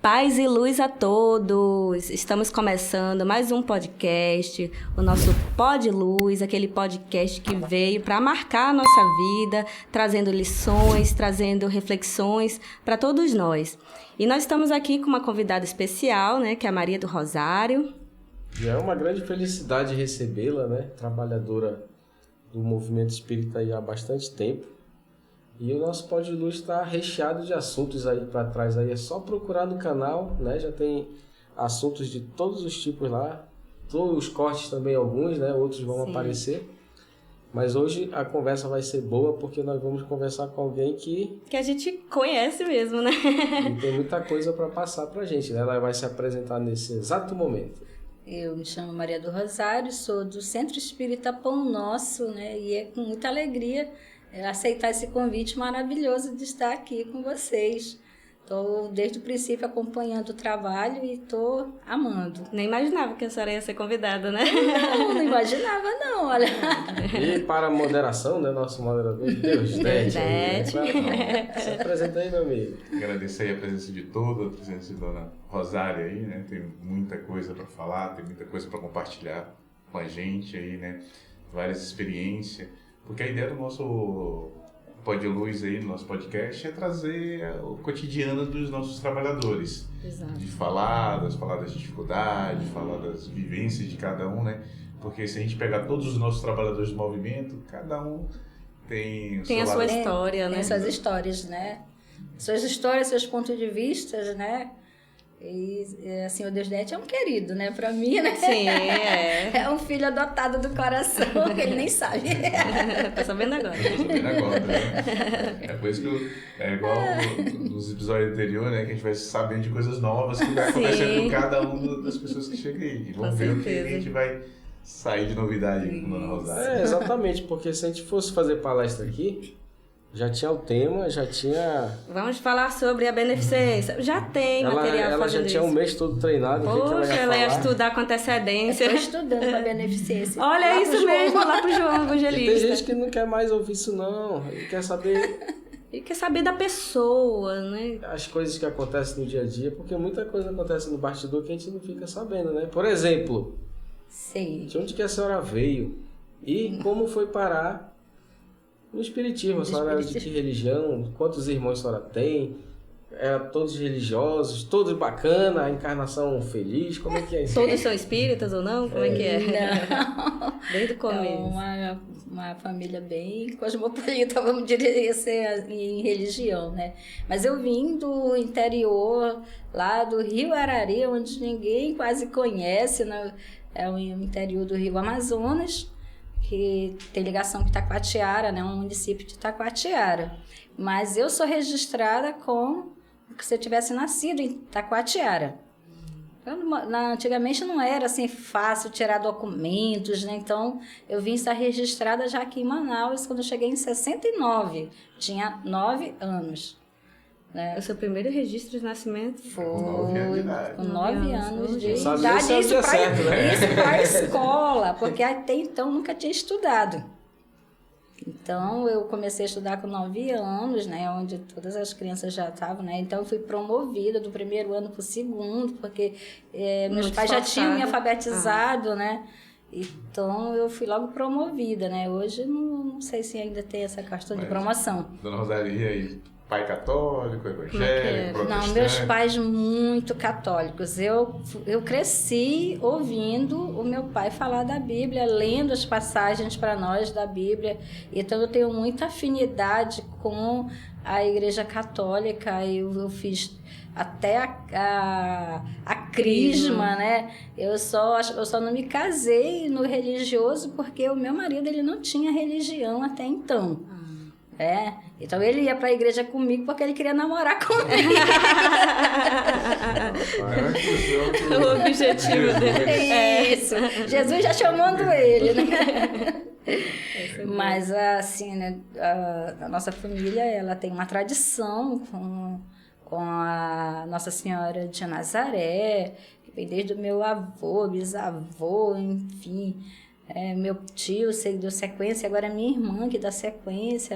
Paz e luz a todos! Estamos começando mais um podcast, o nosso Pod Luz, aquele podcast que veio para marcar a nossa vida, trazendo lições, trazendo reflexões para todos nós. E nós estamos aqui com uma convidada especial, né, que é a Maria do Rosário. E é uma grande felicidade recebê-la, né, trabalhadora do movimento espírita aí há bastante tempo. E o nosso Pod Luz está recheado de assuntos aí para trás. Aí é só procurar no canal, né? Já tem assuntos de todos os tipos lá. Todos os cortes também, alguns, né? Outros vão aparecer. Mas hoje a conversa vai ser boa porque nós vamos conversar com alguém que a gente conhece mesmo, né? E tem muita coisa para passar para a gente, né? Ela vai se apresentar nesse exato momento. Eu me chamo Maria do Rosário, sou do Centro Espírita Pão Nosso, né? E é com muita alegria aceitar esse convite maravilhoso de estar aqui com vocês. Estou desde o princípio acompanhando o trabalho e estou amando. Nem imaginava que a senhora ia ser convidada, né? Não imaginava não, olha. E para a moderação, né, nosso moderador, Deusdete. Se apresenta aí, meu amigo. Agradecer aí a presença de todos, a presença de Dona Rosária aí, né? Tem muita coisa para falar, tem muita coisa para compartilhar com a gente aí, né? Várias experiências. Porque a ideia do nosso Pod Luz aí, no nosso podcast, é trazer o cotidiano dos nossos trabalhadores. Exato. De falar das dificuldades, de falar das vivências de cada um, né? Porque se a gente pegar todos os nossos trabalhadores do movimento, cada um tem a sua história, né? Tem suas histórias, né? Suas histórias, seus pontos de vista, né? E assim, o Deusdete é um querido, né? Pra mim, né? Sim, é. É um filho adotado do coração, que ele nem sabe. Tá sabendo agora. Né? É por isso que é igual nos episódios anteriores, né? Que a gente vai sabendo de coisas novas que vai acontecendo com cada uma das pessoas que chegam aí. E vamos ver o que a gente vai sair de novidade com a Dona Rosário. Exatamente, porque se a gente fosse fazer palestra aqui, já tinha o tema, já tinha... Vamos falar sobre a beneficência. Já tem material ela já tinha um mês todo treinado. Poxa, ela ia estudar com antecedência. Estou estudando para beneficência. Olha, é isso mesmo, lá pro João Evangelista. E tem gente que não quer mais ouvir isso não, ele quer saber... E quer saber da pessoa, né? As coisas que acontecem no dia a dia, porque muita coisa acontece no bastidor que a gente não fica sabendo, né? Por exemplo, de onde que a senhora veio e como foi parar no espiritismo? A senhora é de que religião? Quantos irmãos a senhora tem? Todos religiosos? Todos bacana? A encarnação feliz? Como é que é isso? Todos são espíritas ou não? Como é que é? Não. Desde o começo. É uma família bem cosmopolita, vamos dizer assim, em religião, né? Mas eu vim do interior, lá do Rio Arari, onde ninguém quase conhece, né? É o interior do Rio Amazonas, que tem ligação com Itacoatiara, né? Um município de Itacoatiara. Mas eu sou registrada como se eu tivesse nascido em Itacoatiara. Antigamente não era assim fácil tirar documentos, né? Então eu vim estar registrada já aqui em Manaus quando eu cheguei em 69. Tinha 9 anos. Né? O seu primeiro registro de nascimento? Foi com 9 anos de idade. Isso para a escola, porque até então nunca tinha estudado. Então eu comecei a estudar com 9 anos, né, onde todas as crianças já estavam, né? Então eu fui promovida do primeiro ano para o segundo, porque meus pais já tinham me alfabetizado, né? Então eu fui logo promovida, né? Hoje não sei se ainda tem essa questão de promoção. Dona Rosaria aí, pai católico, evangélico, protestante? Não, meus pais muito católicos. Eu cresci ouvindo o meu pai falar da Bíblia, lendo as passagens para nós da Bíblia. Então eu tenho muita afinidade com a Igreja Católica. Eu fiz até a crisma, né? Eu só não me casei no religioso porque o meu marido ele não tinha religião até então. Então ele ia para a igreja comigo porque ele queria namorar comigo. O objetivo dele. Isso. Jesus já chamando ele, né? Mas assim, né, a nossa família, ela tem uma tradição com a Nossa Senhora de Nazaré, que vem desde o meu avô, bisavô, enfim. Meu tio deu sequência, agora minha irmã que dá sequência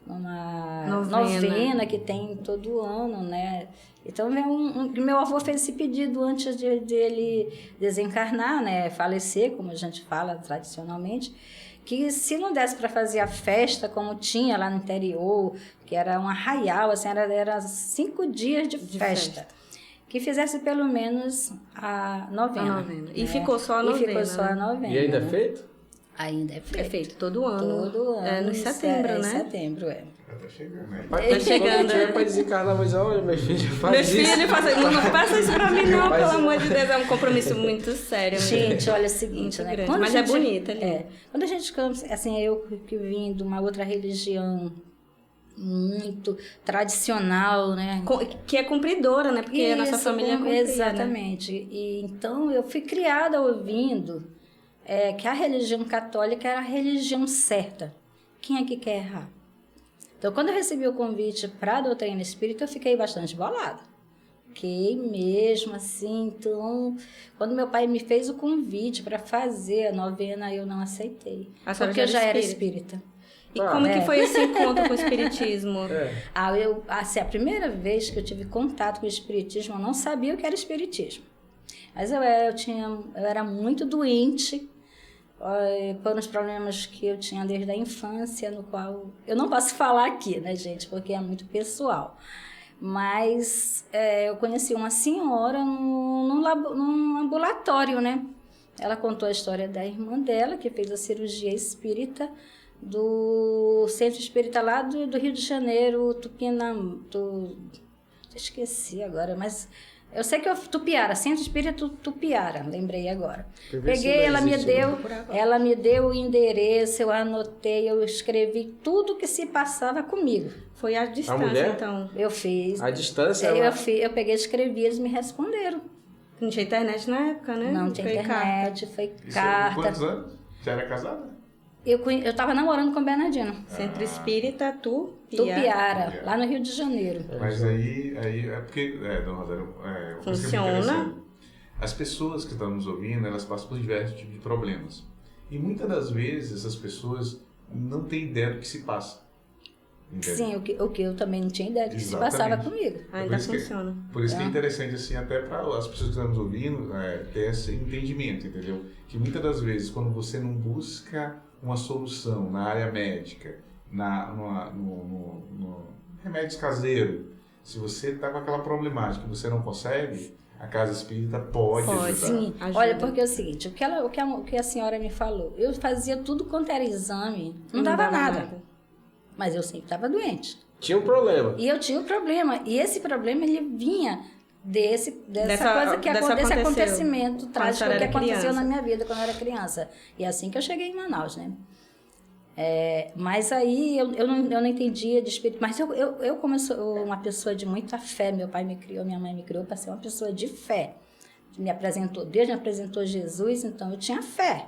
numa Novena. novena que tem todo ano, né? Então, meu avô fez esse pedido antes de ele desencarnar, né? Falecer, como a gente fala tradicionalmente, que se não desse para fazer a festa como tinha lá no interior, que era um arraial, assim, era 5 dias de festa. Que fizesse pelo menos a novena. E ficou só a novena. E ficou só a novena. E ainda é né? feito? Ainda é feito. É feito todo ano. Todo ano. No setembro, né? Em setembro, é. Tá chegando, né? Mas Tá chegando, quando tiver pra desencarnar, mas olha, meu filho, faz Meu isso. filho, não faça isso pra mim não, Mas- pelo amor de Deus, é um compromisso muito sério. Gente, olha o seguinte, Muito né? grande. Mas é bonita, Quando a gente, assim, eu que vim de uma outra religião muito tradicional, né? Que é cumpridora, né? Porque a nossa Isso, família é cumprida, exatamente. E então eu fui criada ouvindo que a religião católica era a religião certa. Quem é que quer errar? Então, quando eu recebi o convite para a doutrina espírita, eu fiquei bastante bolada. Fiquei mesmo assim. Então, quando meu pai me fez o convite para fazer a novena, eu não aceitei. A senhora Porque eu já era espírita. espírita. E como que foi esse encontro com o espiritismo? A primeira vez que eu tive contato com o espiritismo, eu não sabia o que era espiritismo. Mas eu era muito doente por uns problemas que eu tinha desde a infância, no qual eu não posso falar aqui, né, gente, porque é muito pessoal. Mas eu conheci uma senhora num ambulatório, né? Ela contou a história da irmã dela, que fez a cirurgia espírita do centro espírita lá do Rio de Janeiro, esqueci agora, mas eu sei que Tupiara, centro espírita Tupiara, lembrei agora. Peguei, ela me deu o endereço, eu anotei, eu escrevi tudo que se passava comigo. Foi à distância, então. Eu fiz. A distância? Eu peguei, escrevi, eles me responderam. Não tinha internet na época, né? Não tinha internet, foi Isso carta. com quantos anos? Já era casada? Eu tava namorando com o Bernardino. Centro Espírita Tupiara, lá no Rio de Janeiro. Mas aí é porque, Dona Rosário, funciona. As pessoas que estão nos ouvindo, elas passam por diversos tipos de problemas. E muitas das vezes essas pessoas não têm ideia do que se passa. Entende? Sim, o que eu também não tinha ideia do que se passava comigo. Ainda funciona. Por isso que é interessante, assim, até para as pessoas que estão nos ouvindo, ter esse entendimento, entendeu? Que muitas das vezes, quando você não busca uma solução na área médica, no remédio caseiro, se você está com aquela problemática e você não consegue, a casa espírita pode ajudar. Sim, Ajuda. olha, porque é o seguinte, o que a senhora me falou, eu fazia tudo quanto era exame, não dava nada. Mas eu sempre estava doente. Tinha um problema. E eu tinha um problema. E esse problema, ele vinha desse acontecimento trágico que aconteceu na minha vida quando eu era criança. E é assim que eu cheguei em Manaus, né? Mas aí eu não entendia de espírito. Mas eu como eu sou uma pessoa de muita fé, meu pai me criou, minha mãe me criou para ser uma pessoa de fé. Deus me apresentou Jesus, então eu tinha fé.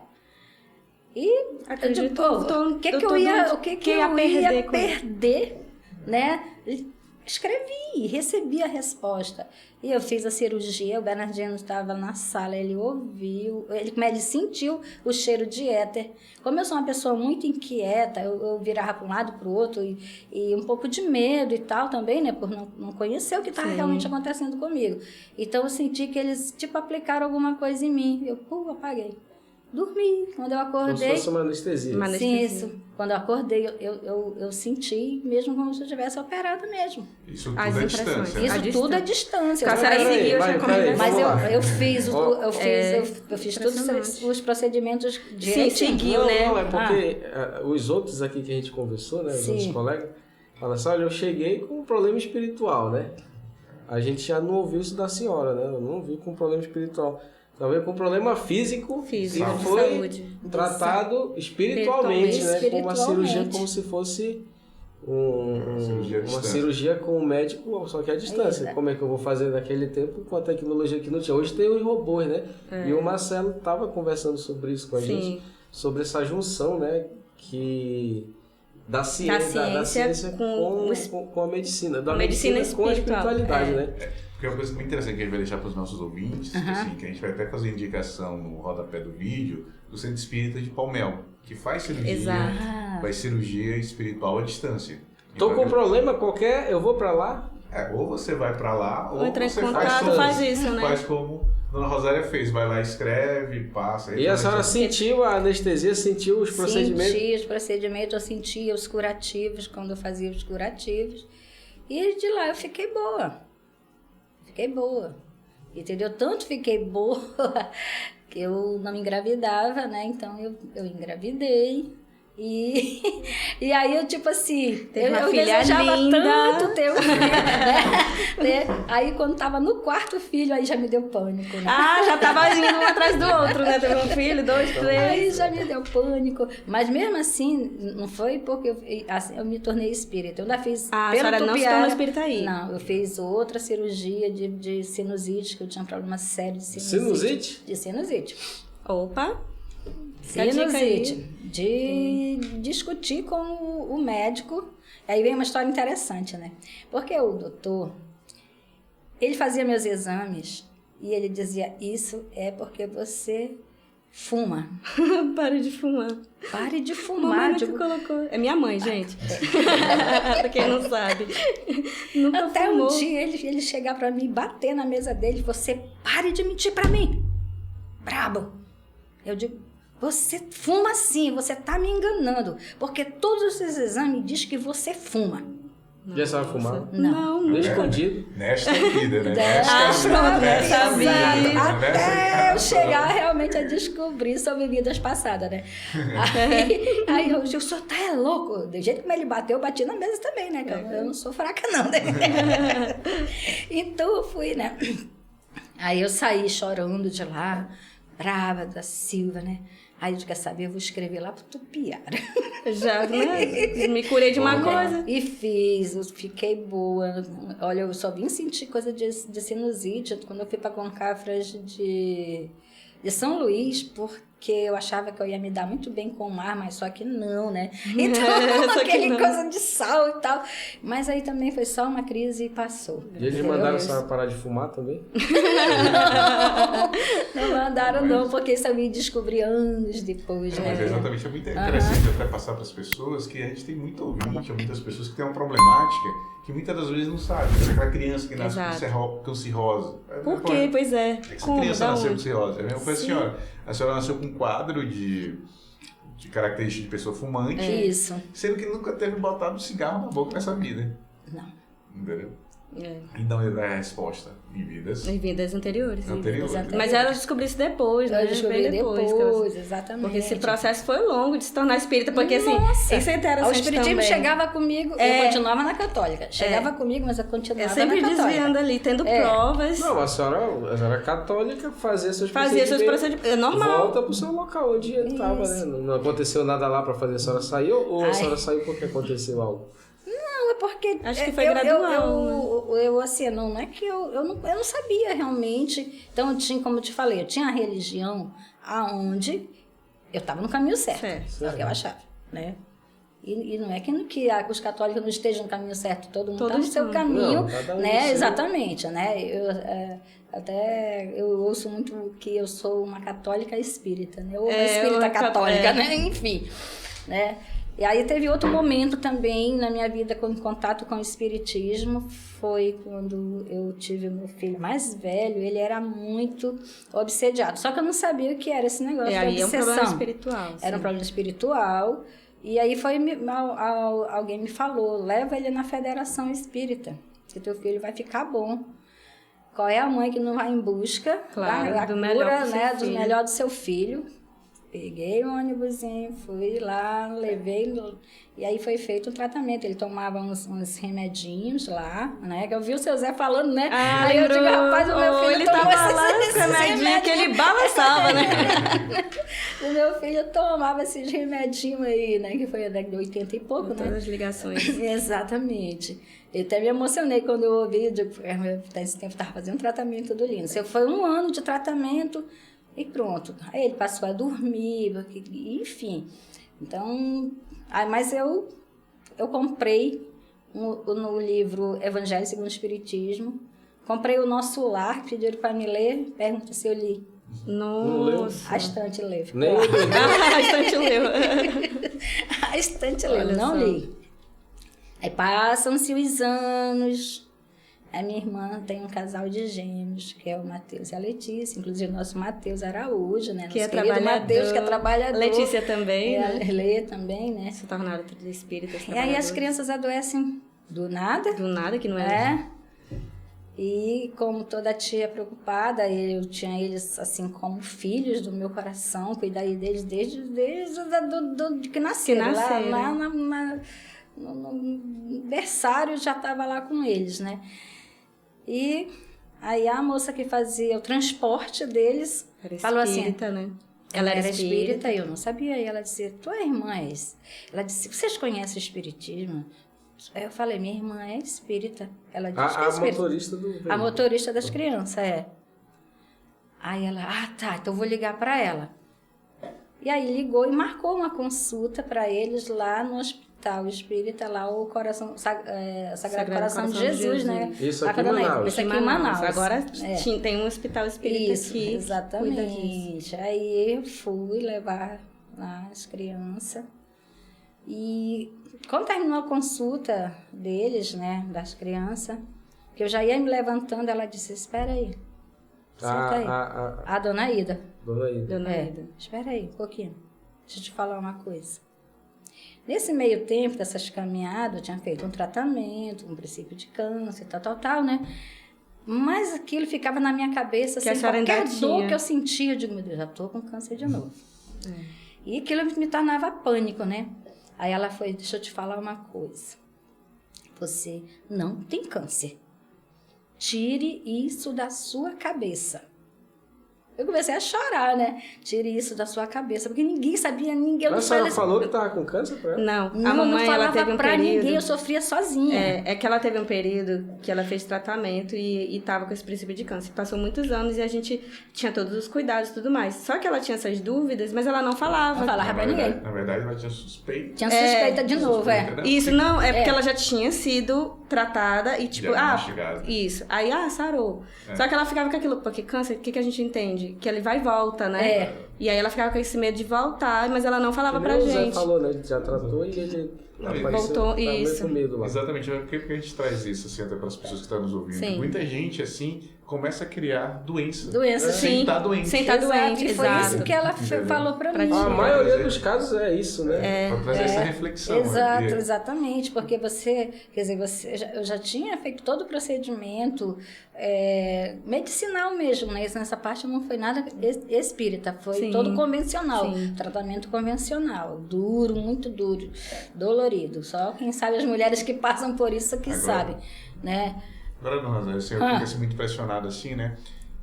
E o que eu ia perder, né? Escrevi, recebi a resposta. E eu fiz a cirurgia, o Bernardino estava na sala, ele ouviu, ele sentiu o cheiro de éter. Como eu sou uma pessoa muito inquieta, eu virava para um lado para o outro e um pouco de medo e tal também, né? Por não conhecer o que estava realmente acontecendo comigo. Então eu senti que eles, aplicaram alguma coisa em mim. Eu, apaguei. Dormi. Quando eu acordei... Como se fosse uma anestesia. Sim, isso. Quando eu acordei, eu senti mesmo como se eu tivesse operado mesmo. Isso tudo é distância. Isso tudo é distância. A senhora seguiu, mas eu fiz todos os procedimentos direitinho. Sim, seguiu, né? Não, é porque os outros aqui que a gente conversou, né? Os outros colegas, falam assim, olha, eu cheguei com um problema espiritual, né? A gente já não ouviu isso da senhora, né? Eu não ouvi com um problema espiritual. Talvez com problema físico e foi saúde. Tratado espiritualmente, né? Com uma cirurgia como se fosse uma cirurgia com o médico, só que à distância. Como é que eu vou fazer naquele tempo com a tecnologia que não tinha? Hoje tem os robôs, né? E o Marcelo estava conversando sobre isso com a gente, sobre essa junção, né? Da ciência com a medicina, da medicina com a espiritualidade, né? Porque é uma coisa muito interessante que a gente vai deixar para os nossos ouvintes, assim, que a gente vai até fazer indicação no rodapé do vídeo do Centro Espírita de Palmel, que faz cirurgia espiritual à distância. Tô Então, com um problema qualquer, eu vou pra lá. ou você vai pra lá, ou entra em você contato, faz isso, né? Faz como a Dona Rosária fez, vai lá, escreve, passa. E a senhora sentiu a anestesia, sentiu os procedimentos? Sentia os procedimentos, eu sentia os curativos, quando eu fazia os curativos. E de lá eu fiquei boa. Fiquei boa. Entendeu? Tanto fiquei boa que eu não engravidava, né? Então eu engravidei. E aí eu, tipo assim, Teve uma eu filha desejava linda. tanto ter um filho, né? Aí quando tava no quarto filho, aí já me deu pânico, né? Ah, já tava indo um atrás do outro, né? Teve um filho, 2, 3. Aí já me deu pânico. Mas mesmo assim, não foi porque eu me tornei espírita. Eu ainda fiz Ah, a pelo senhora não se Tupiara. tornou espírita aí? Não, eu fiz outra cirurgia de sinusite, que eu tinha um problema sério de sinusite. Sinusite? De sinusite. Opa. Fica a dica Sinusite. aí. De discutir com o médico. Aí vem uma história interessante, né? Porque o doutor, ele fazia meus exames e ele dizia, isso é porque você fuma. Pare de fumar. Pare de Mamãe fumar. nunca Digo, colocou. É minha mãe, gente. Pra quem não sabe. Nunca até fumou. um dia ele chegar pra mim, bater na mesa dele, você pare de mentir pra mim. Brabo. Eu digo, você fuma sim, você tá me enganando. Porque todos os seus exames dizem que você fuma. Já sabe fumar? Não. Não. Escondido. Nesta vida, né? pronto, nessa Exato. vida. Até eu chegar realmente a descobrir sobre vidas passadas, né? Aí eu digo, o senhor tá louco? Do jeito como ele bateu, eu bati na mesa também, né? Eu não sou fraca, não, né? Então eu fui, né? Aí eu saí chorando de lá, brava da Silva, né? Aí eu digo, quer saber, eu vou escrever lá pro Tupiara. Já, né? Me curei de uma coisa. E fiz, eu fiquei boa. Olha, eu só vim sentir coisa de sinusite quando eu fui para Concafras de São Luís, porque eu achava que eu ia me dar muito bem com o mar, mas só que não, né? Então, Só que aquele não. coisa de sal e tal. Mas aí também foi só uma crise e passou. E eles Entendeu? mandaram a senhora parar de fumar também? Não mandaram não, porque isso eu me descobri anos depois, né? Mas exatamente, é muito interessante até passar para as pessoas que a gente tem muito ouvinte, muitas pessoas que têm uma problemática que muitas das vezes não sabem. Aquela criança que nasce com cirrose. Por quê? Pois é. Essa Como? criança Da nasceu com onde? cirrose. É a mesma coisa a senhora. A senhora nasceu com um quadro de características de pessoa fumante, Isso. sendo que nunca teve botado um cigarro na boca nessa vida. Não. Entendeu? É. Então ele dá a resposta em vidas Em vidas anteriores. anteriores. Exatamente. Mas ela descobriu isso depois, né? Eu descobri Bem depois, que ela- exatamente. Porque esse processo foi longo de se tornar espírita, porque assim, Nossa! isso é O interessante espiritismo também. chegava comigo, eu continuava na católica. Chegava comigo, mas eu continuava É sempre na católica. desviando ali, tendo provas. Não, a senhora é católica, fazia seus Fazia seus procedimentos. É normal. Volta pro seu local onde ele estava, né? Não aconteceu nada lá pra fazer a senhora sair ou a senhora saiu porque aconteceu algo? Não, é porque... Acho que foi gradual, Eu assim, não é que eu não sabia realmente. Então, eu tinha, como eu te falei, eu tinha a religião aonde eu estava no caminho certo. É o que eu achava, né? E não é que os católicos não estejam no caminho certo, todo mundo está no seu caminho, Não, cada um né? no seu. Exatamente, né? Eu ouço muito que eu sou uma católica espírita, né? Ou uma espírita uma católica, né? Enfim, né? E aí teve outro momento também na minha vida com contato com o espiritismo, foi quando eu tive o meu filho mais velho, ele era muito obsediado, só que eu não sabia o que era esse negócio de Aí é um obsessão. problema espiritual. Era um sim. problema espiritual. E aí alguém me falou, leva ele na Federação Espírita, que teu filho vai ficar bom. Qual é a mãe que não vai em busca Claro, da do cura, melhor pro seu né, do filho. melhor do seu filho? Peguei o ônibusinho, fui lá, levei, e aí foi feito o tratamento. Ele tomava uns remedinhos lá, né? Que eu vi o seu Zé falando, né? Ah, aí eu lembrou. digo, rapaz, o meu filho ele tomou tava lá esses com remedinho que ele balançava, né? O meu filho tomava esses remedinhos aí, né? Que foi de 80 e pouco, Todas né? as ligações. Exatamente. Eu até me emocionei quando eu ouvi, esse tempo estava fazendo tratamento do Lino. Foi 1 ano de tratamento e pronto. Aí ele passou a dormir, enfim. Então, mas eu comprei no livro Evangelho segundo o Espiritismo, comprei o Nosso Lar, pediram para me ler, pergunta se eu li. Nossa. A estante leu. Nem A estante leu. A estante leu, Olha não só. li. Aí passam-se os anos. A minha irmã tem um casal de gêmeos, que é o Matheus e a Letícia. Inclusive, o nosso Matheus Araújo, né? Que é Nosso querido Matheus, que é trabalhador. Letícia também, né? né? Lê também, né? Se tornaram espíritas E aí as crianças adoecem do nada. Do nada, que não é... E como toda tia preocupada, eu tinha eles assim como filhos do meu coração, cuidei deles desde que nasceram. Lá no berçário já estava lá com eles, né? E aí a moça que fazia o transporte deles falou assim... né? Ela era espírita e eu não sabia. E ela disse, tua irmã é isso? Ela disse, vocês conhecem o espiritismo? Aí eu falei, minha irmã é espírita. Ela disse que é espírita. Motorista do veículo. A motorista das crianças, é. Aí ela, tá, então eu vou ligar para ela. E aí ligou e marcou uma consulta para eles lá no hospital espírita, lá o Sagrado Coração de Jesus, né? Isso aqui em Manaus. Isso aqui em Manaus. Agora tem um hospital espírita isso, aqui. Exatamente. Aí eu fui levar lá as crianças. E quando terminou a consulta deles, né, das crianças, que eu já ia me levantando, ela disse, espera aí, senta aí. A dona Ida. Dona Ida. Espera aí um pouquinho, deixa eu te falar uma coisa. Nesse meio tempo dessas caminhadas, eu tinha feito um tratamento, um princípio de câncer, tal, né? Mas aquilo ficava na minha cabeça, que assim, qualquer dor tinha. que eu sentia, eu digo, meu Deus, já tô com câncer de novo. E aquilo me tornava pânico, né? Aí ela foi, deixa eu te falar uma coisa. Você não tem câncer. Tire isso da sua cabeça. Eu comecei a chorar, né? Tire isso da sua cabeça, porque ninguém sabia, ninguém... Mas a senhora falou que estava com câncer pra ela? Não, a mamãe não falava ela teve um pra período, ninguém, eu sofria sozinha. É que ela teve um período que ela fez tratamento e tava com esse princípio de câncer. Passou muitos anos e a gente tinha todos os cuidados e tudo mais. Só que ela tinha essas dúvidas, mas ela não falava. Não falava pra ninguém. Na verdade, ela tinha suspeita. Tinha suspeita de novo, suspeita, né? Isso, não, é porque ela já tinha sido tratada e tipo, isso. Aí, sarou. Só que ela ficava com aquilo, porque câncer, o que a gente entende? Que ele vai e volta, né? E aí ela ficava com esse medo de voltar, mas ela não falava pra gente. O Zé falou, né? Ele já tratou e ele voltou, isso. Com medo lá. Exatamente. Por que a gente traz isso, assim, até para as pessoas que estão nos ouvindo? Sim. Muita gente, assim, começa a criar doença. Sem estar doente. Sem estar doente, E foi isso que ela falou pra mim. A maioria dos casos é isso, né? Para trazer essa reflexão. Exatamente, porque eu já tinha feito todo o procedimento medicinal mesmo, né? Nessa parte não foi nada espírita, foi todo convencional, tratamento convencional, duro, muito duro, dolorido. Só quem sabe as mulheres que passam por isso que sabem, né? Agora, dona Rosário, eu fico assim, muito impressionado assim, né?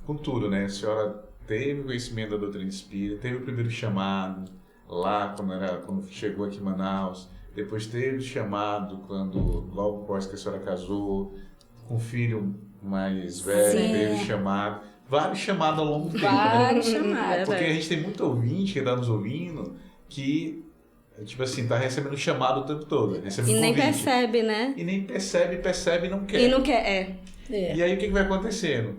Com tudo, né? A senhora teve o conhecimento da doutrina espírita, teve o primeiro chamado lá quando chegou aqui em Manaus, depois teve o chamado logo após que a senhora casou, com o filho mais velho, teve o chamado, vários chamados ao longo do tempo, vários né? chamados. Porque a gente tem muito ouvinte que está nos ouvindo que, tipo assim, tá recebendo chamado o tempo todo. E nem percebe, né? E nem percebe e não quer. E não quer, E aí o que vai acontecendo?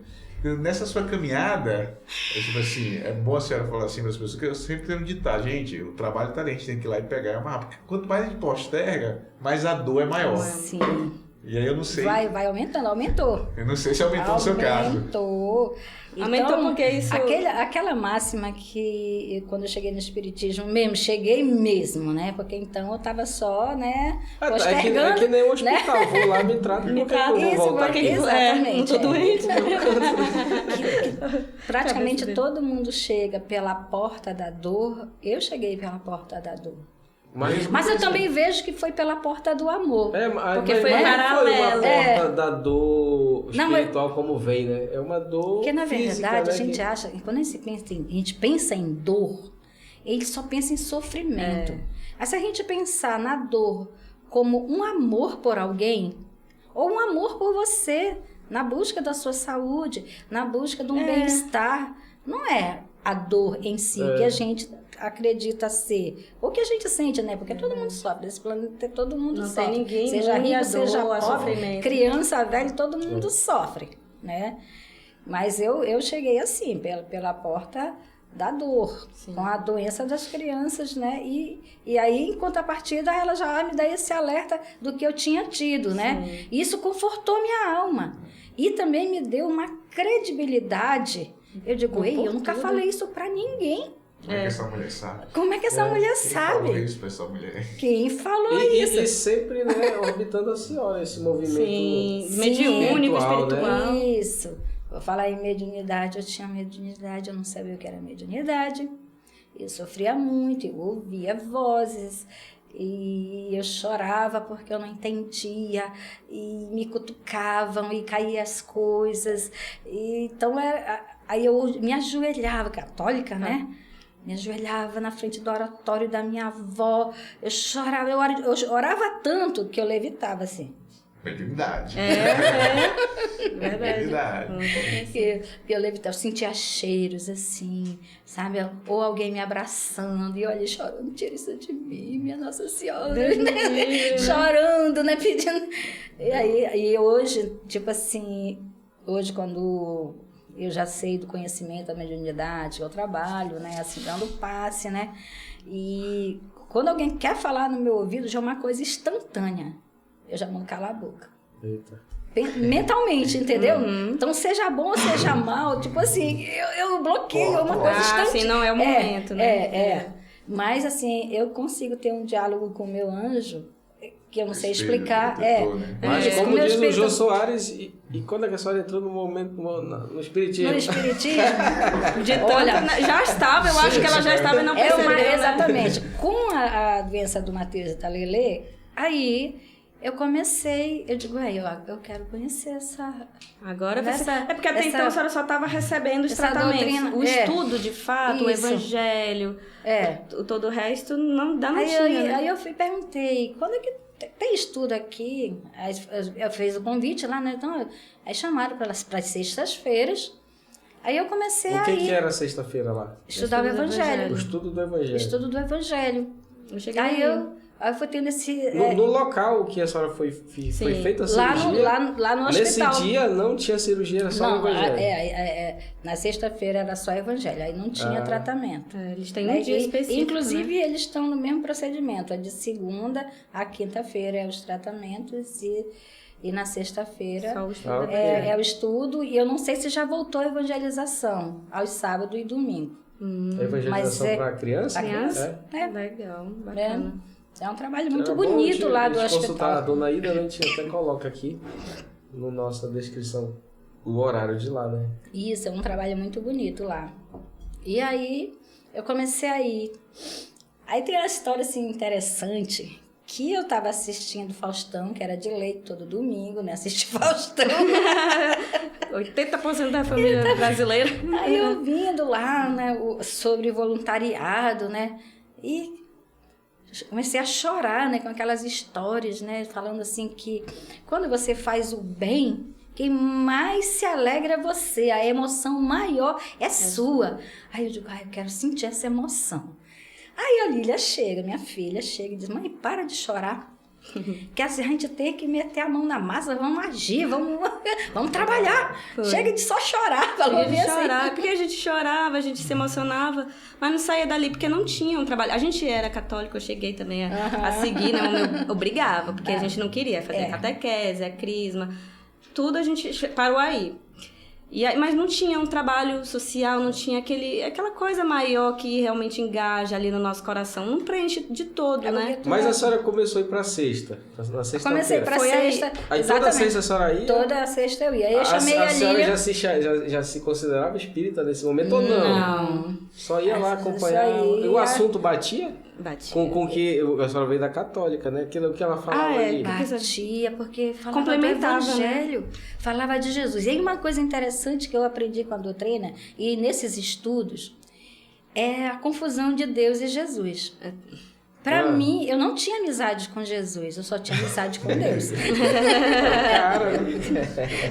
Nessa sua caminhada, tipo assim, é bom a senhora falar assim para as pessoas, que eu sempre tenho um ditado, gente, o trabalho tá ali, a gente tem que ir lá e pegar uma rápida. Quanto mais a gente posterga, mais a dor é maior. Sim. E aí eu não sei. Vai aumentando, aumentou. Eu não sei se aumentou no seu caso. Aumentou. Aumentou porque isso... Aquela máxima que quando eu cheguei no espiritismo cheguei mesmo, né? Porque então eu tava só, né, postergando. É que nem um hospital, né? Vou lá, me trato, me trato, eu vou voltar aqui. Exatamente. Não tô doente. Praticamente todo mundo chega pela porta da dor. Eu cheguei pela porta da dor. Mas eu também vejo que foi pela porta do amor. Porque foi paralelo. Não foi uma porta da dor espiritual como vem, né? É uma dor porque na física, verdade né? a gente acha que quando a gente pensa em dor, ele só pensa em sofrimento. Mas se a gente pensar na dor como um amor por alguém, ou um amor por você, na busca da sua saúde, na busca de um bem-estar, não é a dor em si que a gente acredita ser, ou que a gente sente, né? Porque todo mundo sofre, desse planeta todo mundo não sofre. Tem ninguém seja rico, seja pobre, sofrimento. Criança, velho, todo mundo sofre, né? Mas eu cheguei assim, pela porta da dor, Sim. com a doença das crianças, né? E aí, em contrapartida, ela já me dá esse alerta do que eu tinha tido, né? Isso confortou minha alma. E também me deu uma credibilidade. Eu digo, ei, eu nunca falei isso pra ninguém. Como é que essa mulher sabe? Como é que essa mulher Quem sabe? falou isso pra essa mulher? Quem falou isso? E sempre, né, orbitando a senhora, esse movimento. Sim, Sim. mediúnico, Espiritual, espiritual. Isso. Vou falar em mediunidade, eu tinha mediunidade, eu não sabia o que era mediunidade. Eu sofria muito, eu ouvia vozes e eu chorava porque eu não entendia e me cutucavam e caíam as coisas. E, então, aí eu me ajoelhava, católica, né? Me ajoelhava na frente do oratório da minha avó, eu chorava, eu orava tanto que eu levitava assim. Mediunidade. Verdade. Mediunidade. Que eu levitava, eu sentia cheiros assim, sabe? Ou alguém me abraçando e olha, chorando, tira isso de mim, minha Nossa Senhora. Né? Chorando, né? Pedindo. E hoje, tipo assim, hoje quando eu já sei do conhecimento da mediunidade, eu trabalho, né? Assim, dando passe, né? E quando alguém quer falar no meu ouvido, já é uma coisa instantânea. Eu já mando calar a boca. Eita. Mentalmente, entendeu? Então, seja bom ou seja mal, tipo assim, eu bloqueio, é uma coisa instantânea. Assim, não é o momento, né? Mas, assim, eu consigo ter um diálogo com o meu anjo, que eu não sei Espírito explicar. protetor, né? Mas Isso, como meu diz espírito- o Jô Soares, e quando é que a senhora entrou no momento no espiritismo? No espiritismo, De tanto, olha, já estava, eu acho que ela já estava e não percebeu, né? exatamente. Com a doença do Matheus e da Lelê, aí eu comecei, eu digo, eu quero conhecer essa... Agora você... Nessa- É porque até essa- então a senhora só estava recebendo os essa tratamentos. doutrina, O estudo, de fato, o Isso. evangelho, todo o resto não tinha, né? Aí eu perguntei, quando é que tem estudo aqui? Aí eu fiz o convite lá, né? Então, aí chamaram para as sextas-feiras. Aí eu comecei O a que ir era sexta-feira lá? estudar o Estudo do Evangelho. Evangelho. O estudo do Evangelho. Estudo do Evangelho. Eu cheguei Aí aí. eu fui tendo esse... No local que a senhora foi feita a lá cirurgia, no nesse hospital. dia não tinha cirurgia, era só o Não, Evangelho. na sexta-feira era só Evangelho, aí não tinha tratamento. Eles têm Né? um dia específico, Inclusive, né? eles estão no mesmo procedimento. É de segunda a quinta-feira é os tratamentos e na sexta-feira Só o estudo. Ah, ok. é o estudo. E eu não sei se já voltou a evangelização aos sábados e domingo. Evangelização Mas para criança? Criança? É. Legal, Né? bacana. É um trabalho muito Era bom bonito lá do consultar a hospital. dona Ida, né? A gente até coloca aqui na nossa descrição o horário de lá, né? Isso, é um trabalho muito bonito lá. E aí, eu comecei a ir. Aí tem uma história, assim, interessante, que eu tava assistindo Faustão, que era de leite todo domingo, né? Assistir Faustão. 80% da família brasileira. Aí eu vindo lá, né, sobre voluntariado, né? E comecei a chorar, né, com aquelas histórias, né, falando assim que quando você faz o bem, quem mais se alegra é você, a emoção maior é sua. Aí eu digo, eu quero sentir essa emoção. Aí a Lília chega, minha filha chega e diz, mãe, para de chorar. Que assim, a gente tem que meter a mão na massa, vamos agir, vamos trabalhar. Foi. Chega de só chorar, falou Chega de bem assim. chorar, porque a gente chorava, a gente se emocionava, mas não saía dali porque não tinha um trabalho. A gente era católico, eu cheguei também a seguir, né? Eu brigava, porque a gente não queria fazer catequese, a crisma, tudo a gente parou aí. Mas não tinha um trabalho social, não tinha aquela coisa maior que realmente engaja ali no nosso coração. Não preenche de todo, né? Mas a senhora começou a ir pra sexta, na sexta-feira. Comecei pra Foi aí. sexta. Aí toda sexta a senhora ia? Toda sexta eu ia. Aí eu chamei a a senhora Lília. já se considerava espírita nesse momento ou não? Não. Só ia lá Só acompanhar. ia. E o assunto batia? Batia. Com que a senhora veio da católica, né? Aquilo que ela falava ali. Batia, porque falava do Complementava, Evangelho, falava de Jesus. E aí uma coisa interessante que eu aprendi com a doutrina, e nesses estudos, é a confusão de Deus e Jesus. Para mim, eu não tinha amizade com Jesus, eu só tinha amizade com Deus. Cara,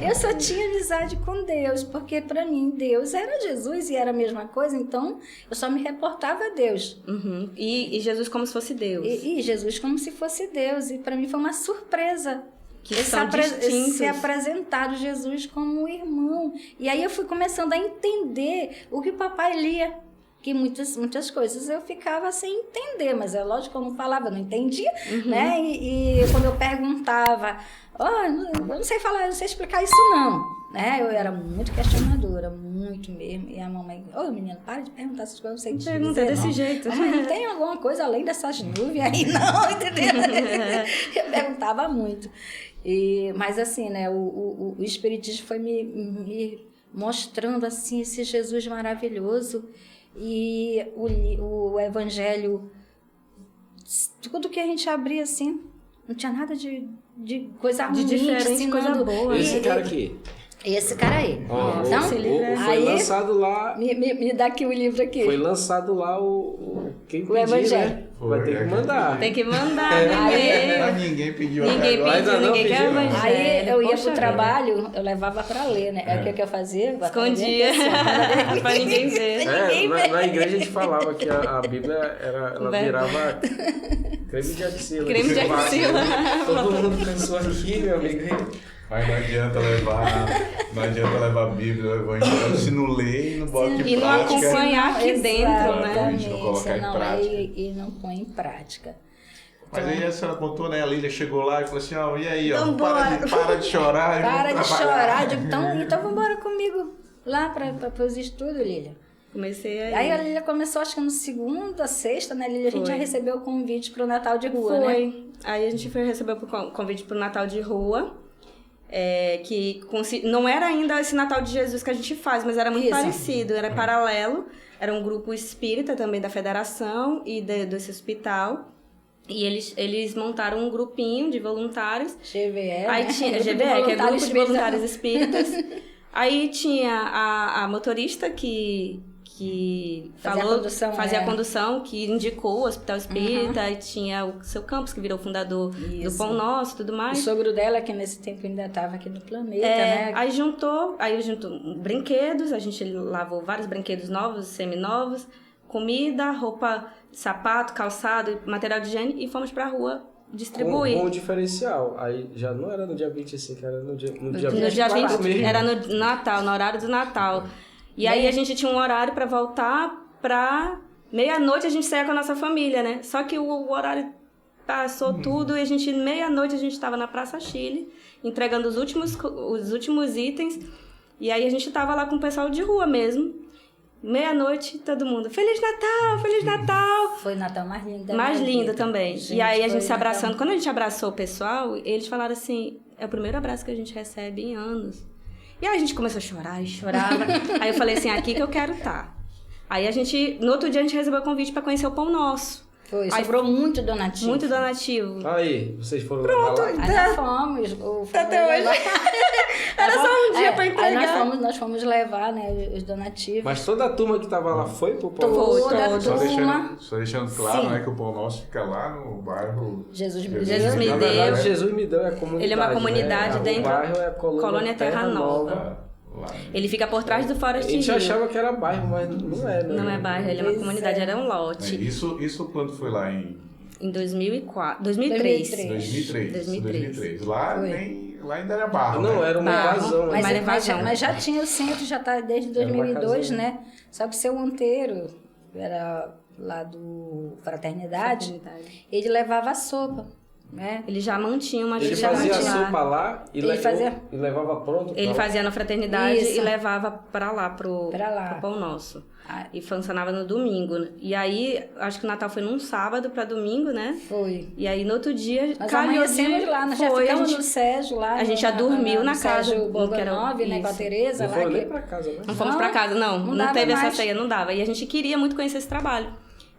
Eu só tinha amizade com Deus, porque para mim Deus era Jesus e era a mesma coisa, então eu só me reportava a Deus. Uhum. E Jesus como se fosse Deus. E Jesus como se fosse Deus, e para mim foi uma surpresa. Que são distintos. Ser apresentado Jesus como irmão. E aí eu fui começando a entender o que o papai lia. que muitas coisas eu ficava sem entender, mas é lógico que eu não falava, eu não entendia, né? E quando eu perguntava, eu não sei falar, eu não sei explicar isso não, né? Eu era muito questionadora, muito mesmo, e a mamãe, menina, para de perguntar essas coisas, eu não sei te Pergunta dizer, desse não. jeito. Mamãe, não tem alguma coisa além dessas nuvens aí não, entendeu? Eu perguntava muito. Mas assim, né, o Espiritismo foi me mostrando assim esse Jesus maravilhoso, e o Evangelho, tudo que a gente abria assim, não tinha nada de coisa ruim, de diferente, coisa boa. Esse cara aqui. Esse cara aí. Então, foi lançado lá. Me dá aqui o livro aqui. Foi lançado lá quem pediu, Evangelho. né? Vai ter que mandar. Tem que mandar, Ninguém pediu Ninguém até agora. pediu, ninguém quer o Evangelho. Aí eu ia Poxa pro trabalho, eu levava pra ler, né? É o que eu fazia? Escondia, pra ninguém ver. Na igreja a gente falava que a Bíblia ela virava creme de axila. Creme de axila. Todo mundo pensou aqui, meu amigo. Mas não adianta levar a Bíblia, o Evangelho, se não lê e não bota em prática. E não acompanhar aqui dentro, né? A gente não colocar em prática. E não põe em prática. Mas aí a senhora contou, né? A Lília chegou lá e falou assim, e aí, Então, para de chorar. Para de chorar. Então vamos embora comigo lá para os estudos, Lília. Comecei Aí a Lília começou, acho que no segunda, sexta, né, Lília? A gente já recebeu o convite para o Natal de Rua, né? Foi. Aí a gente recebeu o convite para o Natal de Rua. Que não era ainda esse Natal de Jesus que a gente faz, mas era muito parecido, era paralelo, era um grupo espírita também da federação e desse hospital, e eles montaram um grupinho de voluntários. GVE, aí tinha GVE, que é Grupo de Voluntários Espíritas. Aí tinha a motorista que fazia a condução, que indicou o Hospital Espírita, e tinha o seu Campos, que virou fundador do Pão Nosso e tudo mais. O sogro dela, que nesse tempo ainda estava aqui no planeta, né? Aí juntou brinquedos, a gente lavou vários brinquedos novos, seminovos, comida, roupa, sapato, calçado, material de higiene, e fomos pra rua distribuir. Com um diferencial. Aí já não era no dia 25, era no dia 24 no dia 20, mesmo. Era no Natal, no horário do Natal. E aí a gente tinha um horário para voltar pra meia-noite, a gente saía com a nossa família, né? Só que o horário passou tudo e meia-noite a gente estava na Praça Chile, entregando os últimos itens. E aí a gente tava lá com o pessoal de rua mesmo. Meia-noite, todo mundo, Feliz Natal, Feliz Natal! Foi o Natal mais lindo. Mais lindo também. Gente, e aí a gente se abraçando. Quando a gente abraçou o pessoal, eles falaram assim, é o primeiro abraço que a gente recebe em anos. E aí a gente começou a chorar e chorava. Aí eu falei assim, aqui que eu quero estar. Aí no outro dia a gente recebeu o convite para conhecer o Pão Nosso. Foi, sobrou muito donativo. Muito donativo. Aí, vocês foram Pronto, lá? Aí nós fomos. Até hoje. Era só um dia para entregar. Aí nós fomos levar, né, os donativos. Mas toda a turma que tava lá foi pro Pão Nosso? Toda a turma. Só deixando claro, né, que o Pão Nosso fica lá no bairro... Jesus me Na deu. verdade, Jesus me deu é a comunidade. Ele é uma comunidade, né? dentro. O bairro é a Colônia Terra Nova. Ele fica por trás do Forest A gente Hill. achava que era bairro, mas não é, né? Não é bairro, ele é uma comunidade, era um lote. Isso quando foi lá em 2004, 2003. 2003. Lá ainda era barro, Não, né? era uma invasão. Mas já tinha o centro, já está desde 2002, né? Só que o seu Monteiro era lá do Fraternidade. Ele levava a sopa, né? Ele já mantinha uma Ele fazia a sopa lá e levava pronto. Ele fazia na Fraternidade Isso. e levava pra lá, pro Pão Nosso. E funcionava no domingo. E aí, acho que o Natal foi num sábado pra domingo, né? Foi. E aí, no outro dia, Nós amanhecemos lá, nós já ficamos no Sérgio lá. A gente já dormiu na casa. Sérgio Borgonov, né, com a Tereza Não lá. foram nem pra casa, né? Não fomos pra casa, não dava teve essa mais. ceia, não dava. E a gente queria muito conhecer esse trabalho.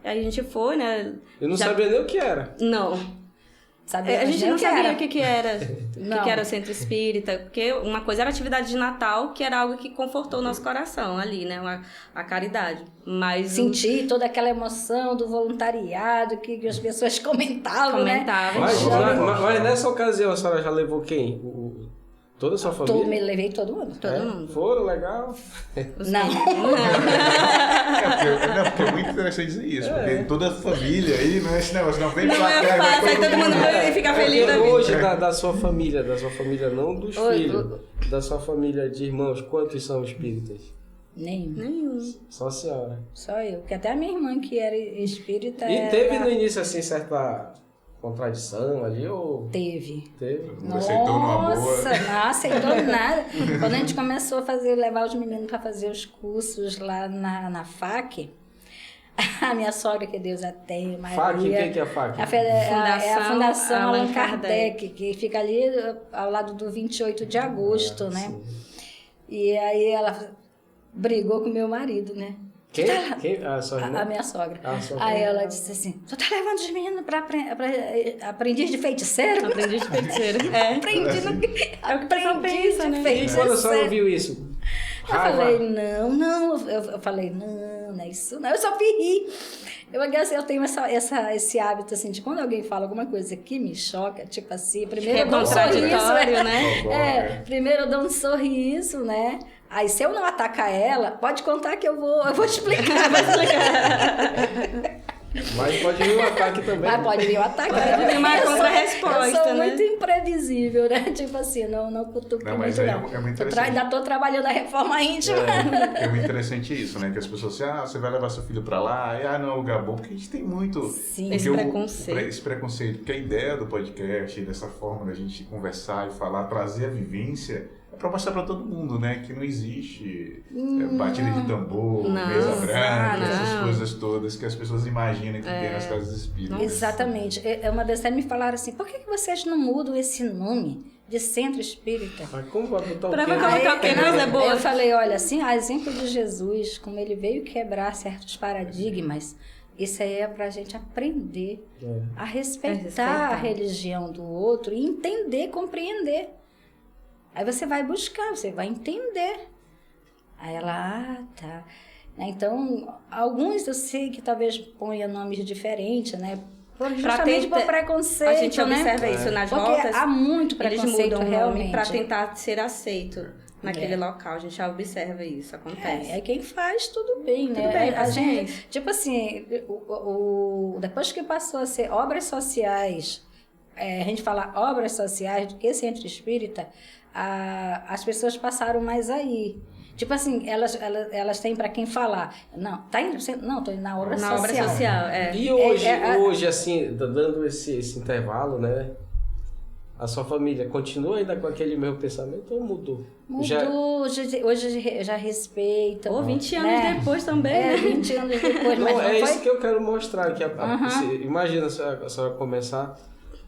Aí a gente foi, né? Eu não sabia nem o que era. Não. Sabia, A gente não sabia o que era. Não. O que era o centro espírita. Porque uma coisa era a atividade de Natal, que era algo que confortou o nosso coração ali, né? A caridade. Mas Senti toda aquela emoção do voluntariado que as pessoas comentavam, né? Mas nessa ocasião a senhora já levou quem? Toda a sua família? Me levei todo mundo. Todo mundo. Foram, legal? Não. Porque é muito interessante dizer isso, porque toda a família aí, né? Esse negócio não vem Não pra é cá, fácil, aí todo mundo fica feliz da vida. Hoje, da sua família não dos filhos, da sua família de irmãos, quantos são espíritas? Nenhum. Só a senhora. Só eu. Porque até a minha irmã, que era espírita... E teve no início, assim, certa contradição ali, ou... Teve. Não aceitou numa boa. Nossa, não aceitou nada. Quando a gente começou a levar os meninos para fazer os cursos lá na FAC, a minha sogra, que Deus a tenha, Maria... FAC, o que é a FAC? É a Fundação Allan Kardec, que fica ali ao lado do 28 de agosto, né? Sim. E aí ela brigou com meu marido, né? Quem? A sua irmã? A minha sogra. Sua Aí irmã. ela disse assim, tu tá levando os meninos pra aprendiz de feiticeiro? Aprendiz de feiticeiro. É. É o que o pessoal pensa, né? E quando a senhora ouviu isso? Eu falei, não. Eu falei, não é isso não. Eu só ri. Eu tenho esse hábito, assim, de quando alguém fala alguma coisa que me choca, tipo assim, primeiro eu dou um sorriso. Né? Primeiro eu dou um sorriso, né? Aí se eu não atacar ela, pode contar que eu vou explicar. Mas pode vir um ataque também. Mas pode vir um ataque. Pode vir uma contra-resposta, Eu sou né? muito imprevisível, né? Tipo assim, não cutuco Mas muito, aí não. é muito interessante. Ainda tô trabalhando a reforma íntima. É muito interessante isso, né? Que as pessoas dizem, você vai levar seu filho pra lá, e não é um lugar bom, porque a gente tem muito... Sim. Esse preconceito. Esse preconceito, porque a ideia do podcast, dessa forma da gente conversar e falar, trazer a vivência, é pra mostrar pra todo mundo, né? Que não existe batida de tambor, mesa branca, essas coisas todas que as pessoas imaginam que tem nas casas espíritas. Exatamente. Uma das vezes me falaram assim, por que vocês não mudam esse nome de centro espírita? Mas como vai botar o Pra quê? colocar o que não é boa. Eu falei, olha, assim, a exemplo de Jesus, como ele veio quebrar certos paradigmas, isso aí é pra gente aprender a respeitar a religião do outro e entender, compreender. Aí você vai buscar, você vai entender. Aí ela, tá. Então, alguns eu sei que talvez ponha nomes diferentes, né? Justamente por preconceito, a gente observa isso nas porque rotas. há muito Eles preconceito mudam o nome realmente. para tentar ser aceito naquele local. A gente já observa isso, acontece. É quem faz, tudo bem, né? Tudo bem, a gente, paciência. tipo assim, depois que passou a ser obras sociais, a gente fala obras sociais do que centro espírita, as pessoas passaram mais aí. Tipo assim, elas têm para quem falar. Não, tá indo, não, tô indo na obra social. Na obra social, é. E hoje, assim, dando esse intervalo, né? A sua família continua ainda com aquele mesmo pensamento ou mudou? Mudou, hoje já respeita. Ou 20 anos depois também, né? 20 anos depois, mas não isso foi... que eu quero mostrar. Imagina a senhora começar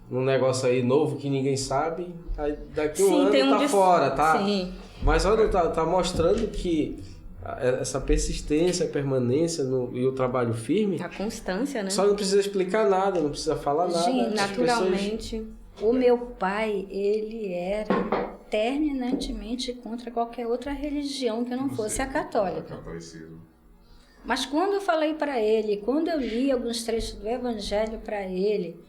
num negócio aí novo que ninguém sabe, aí daqui um ano tá fora, tá? Sim. Mas olha, tá mostrando que essa persistência, a permanência e o trabalho firme... A constância, né? Só não precisa explicar nada, não precisa falar nada. Gente, naturalmente. O meu pai, ele era terminantemente contra qualquer outra religião que não fosse a católica. Mas quando eu falei para ele, quando eu li alguns trechos do Evangelho para ele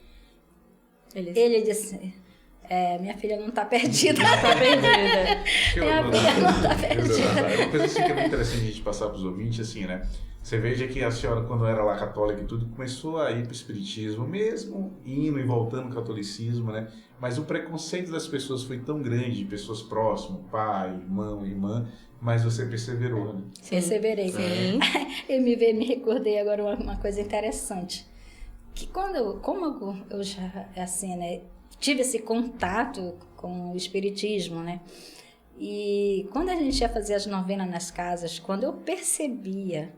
disse... minha filha não está perdida. Não está perdida. Minha filha não está perdida. É uma coisa assim que é muito interessante a gente passar para os ouvintes, assim, né? Você veja que a senhora, quando era lá católica e tudo, começou a ir para o espiritismo, mesmo indo e voltando ao catolicismo, né? Mas o preconceito das pessoas foi tão grande, de pessoas próximas, pai, irmão, irmã, mas você perseverou, né? Perseverei. Sim. Eu me recordei agora uma coisa interessante. Que como eu já, assim, né, tive esse contato com o espiritismo, né? E quando a gente ia fazer as novenas nas casas, quando eu percebia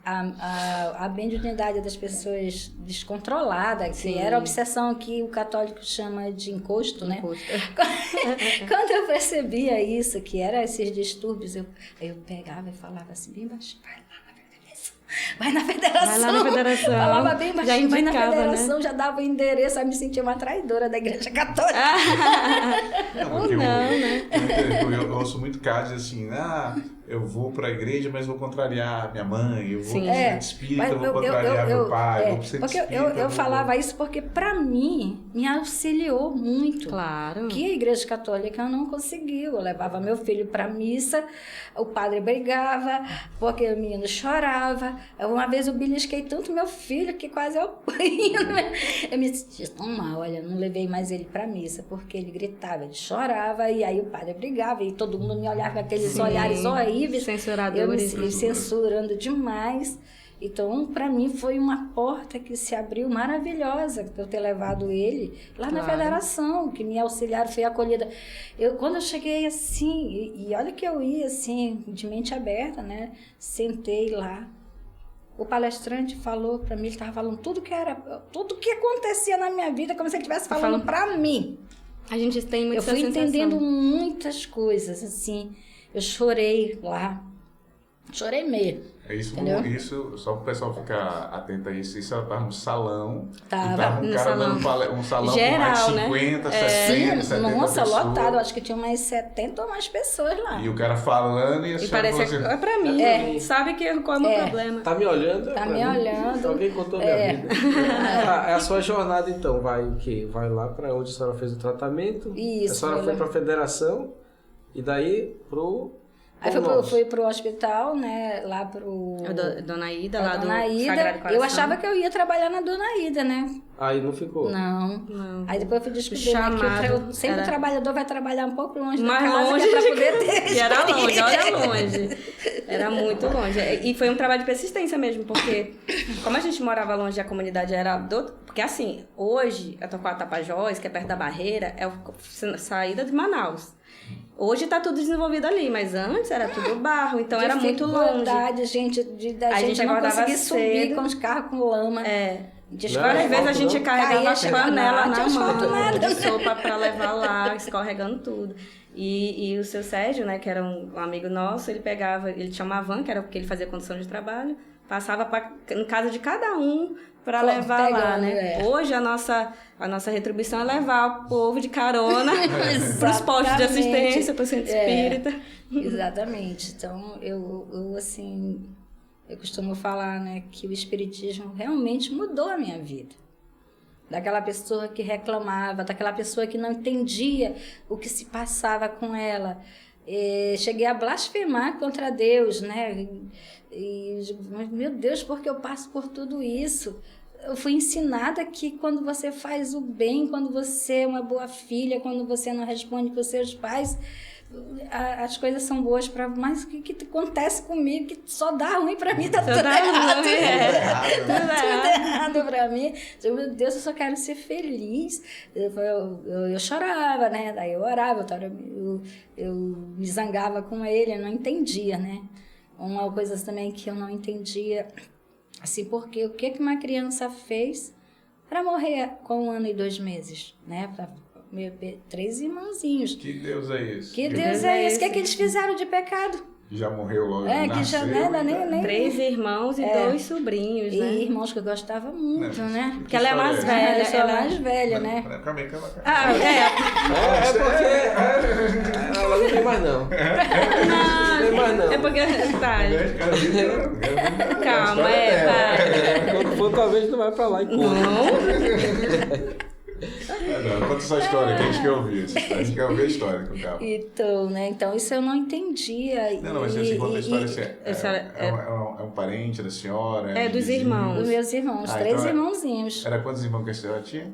a benignidade das pessoas descontrolada, que era a obsessão que o católico chama de encosto, né? Quando eu percebia isso, que eram esses distúrbios, eu pegava e falava assim, bem baixinho, vai na federação. Falava bem baixinho, vai na federação, né? Já dava o endereço, aí me sentia uma traidora da igreja católica. Eu ouço muito casos assim, eu vou para a igreja, mas vou contrariar minha mãe, eu vou pro centro espírita, vou contrariar meu pai, vou pro centro espírita. Eu falava isso porque, para mim, me auxiliou muito. Claro. Que a igreja católica não conseguiu. Eu levava meu filho para missa, o padre brigava, porque o menino chorava. Uma vez eu belisquei tanto meu filho que quase eu me sentia tão mal. Olha, não levei mais ele para missa, porque ele gritava, ele chorava, e aí o padre brigava, e todo mundo me olhava com aqueles olhares horríveis. terríveis. Censuradores. Eu me censurando demais. Então, para mim, foi uma porta que se abriu maravilhosa, eu ter levado ele lá na federação, que me auxiliaram, fui acolhida. Quando eu cheguei assim, e olha que eu ia assim, de mente aberta, né? Sentei lá. O palestrante falou para mim, ele estava falando tudo que acontecia na minha vida, como se ele estivesse falando para mim. A gente tem muita sensação. Eu fui sensação. entendendo muitas coisas, assim. Eu chorei lá. Chorei mesmo. Isso, só para o pessoal ficar atento a isso ela estava no salão. Tava um no cara salão. dando um salão Geral, com mais de 50, né? 60, Sim, 70 nossa, pessoas. lotado. Acho que tinha umas 70 ou mais pessoas lá. E o cara falando e a E senhora parece falou assim, é pra mim. Sabe qual é o meu problema. Tá me olhando? Tá pra me mim. olhando. Alguém contou minha vida. É a sua jornada, então. Vai o quê? Vai lá para onde a senhora fez o tratamento. Isso, a senhora foi para a federação. E daí pro... Aí fui pro hospital, né? Lá pro... Dona Ida, lá do Dona Ida. Sagrado Coração. Eu achava que eu ia trabalhar na Dona Ida, né? Aí não ficou? Não. Aí depois eu fui descobrir que sempre era... o trabalhador vai trabalhar um pouco longe da mais casa, longe que é pra poder ter e era longe, olha longe. Era muito longe. E foi um trabalho de persistência mesmo, porque como a gente morava longe, a comunidade era porque assim, hoje, a Torquato Tapajós, que é perto da Barreira, é a saída de Manaus. Hoje tá tudo desenvolvido ali, mas antes era tudo barro, então era muito longe. Gente, a gente não conseguia subir com os carros com lama. Várias vezes a gente carregava as panelas na mão de sopa pra levar lá, escorregando tudo. E o seu Sérgio, né, que era um amigo nosso, ele tinha uma van, que era porque ele fazia condição de trabalho, passava em casa de cada um para levar lá, né? Hoje a nossa retribuição é levar o povo de carona para os postos de assistência, para o centro espírita. Exatamente. Então, eu assim, eu costumo falar, né, que o espiritismo realmente mudou a minha vida. Daquela pessoa que reclamava, daquela pessoa que não entendia o que se passava com ela. Cheguei a blasfemar contra Deus, né? Mas, meu Deus, por que eu passo por tudo isso? Eu fui ensinada que quando você faz o bem, quando você é uma boa filha, quando você não responde para os seus pais, as coisas são boas para... Mas o que acontece comigo? Que só dá ruim para mim, tá tudo errado. Tudo errado para mim. Meu Deus, eu só quero ser feliz. Eu chorava, né? Daí eu orava, eu me zangava com ele, eu não entendia, né? Uma coisa também que eu não entendia, assim, porque o que uma criança fez para morrer com 1 ano e 2 meses, né? 3 irmãozinhos. Que Deus é esse? Que Deus é esse? O que é que eles fizeram de pecado? Já morreu logo, que já nem 3 irmãos e 2 sobrinhos, né? E irmãos que eu gostava muito, né? Porque ela é mais velha. Eu sou a mais velha, né? Calma aí. Porque... Ela não tem mais, não. Não tem mais, não. É porque... Tá. Calma, para. Quando for, talvez não vai pra lá. Conta essa história que a gente quer ouvir. A gente quer ouvir a história com o carro. Então, né? Então, isso eu não entendia. Não, mas assim, conta a história. É um parente da senhora? É dos irmãos. Dos meus irmãos, 3 então irmãozinhos. Era quantos irmãos que a senhora tinha?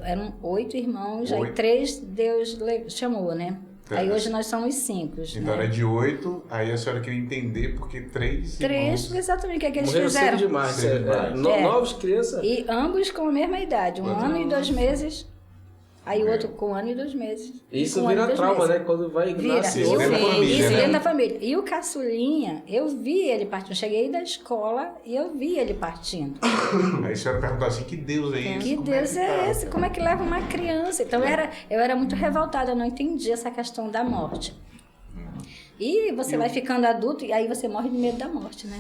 Eram 8 irmãos, aí 3 Deus chamou, né? Aí hoje nós somos 5. Então era de 8, aí a senhora queria entender porque 3 irmãos... Exatamente, o que é que eles Morreram fizeram? cedo demais. Novos crianças. E ambos com a mesma idade, 1 ano e 2 meses. Aí o outro com 1 ano e 2 meses. Isso vira trauma, né? Quando vai nascer. Isso né? dentro da família. E o caçulinha, eu vi ele partindo. Eu cheguei da escola e eu vi ele partindo. Aí a senhora perguntou assim, que Deus é esse? Que Deus é esse? Como é que leva uma criança? Então eu era muito revoltada, eu não entendia essa questão da morte. E você vai ficando adulto e aí você morre de medo da morte, né?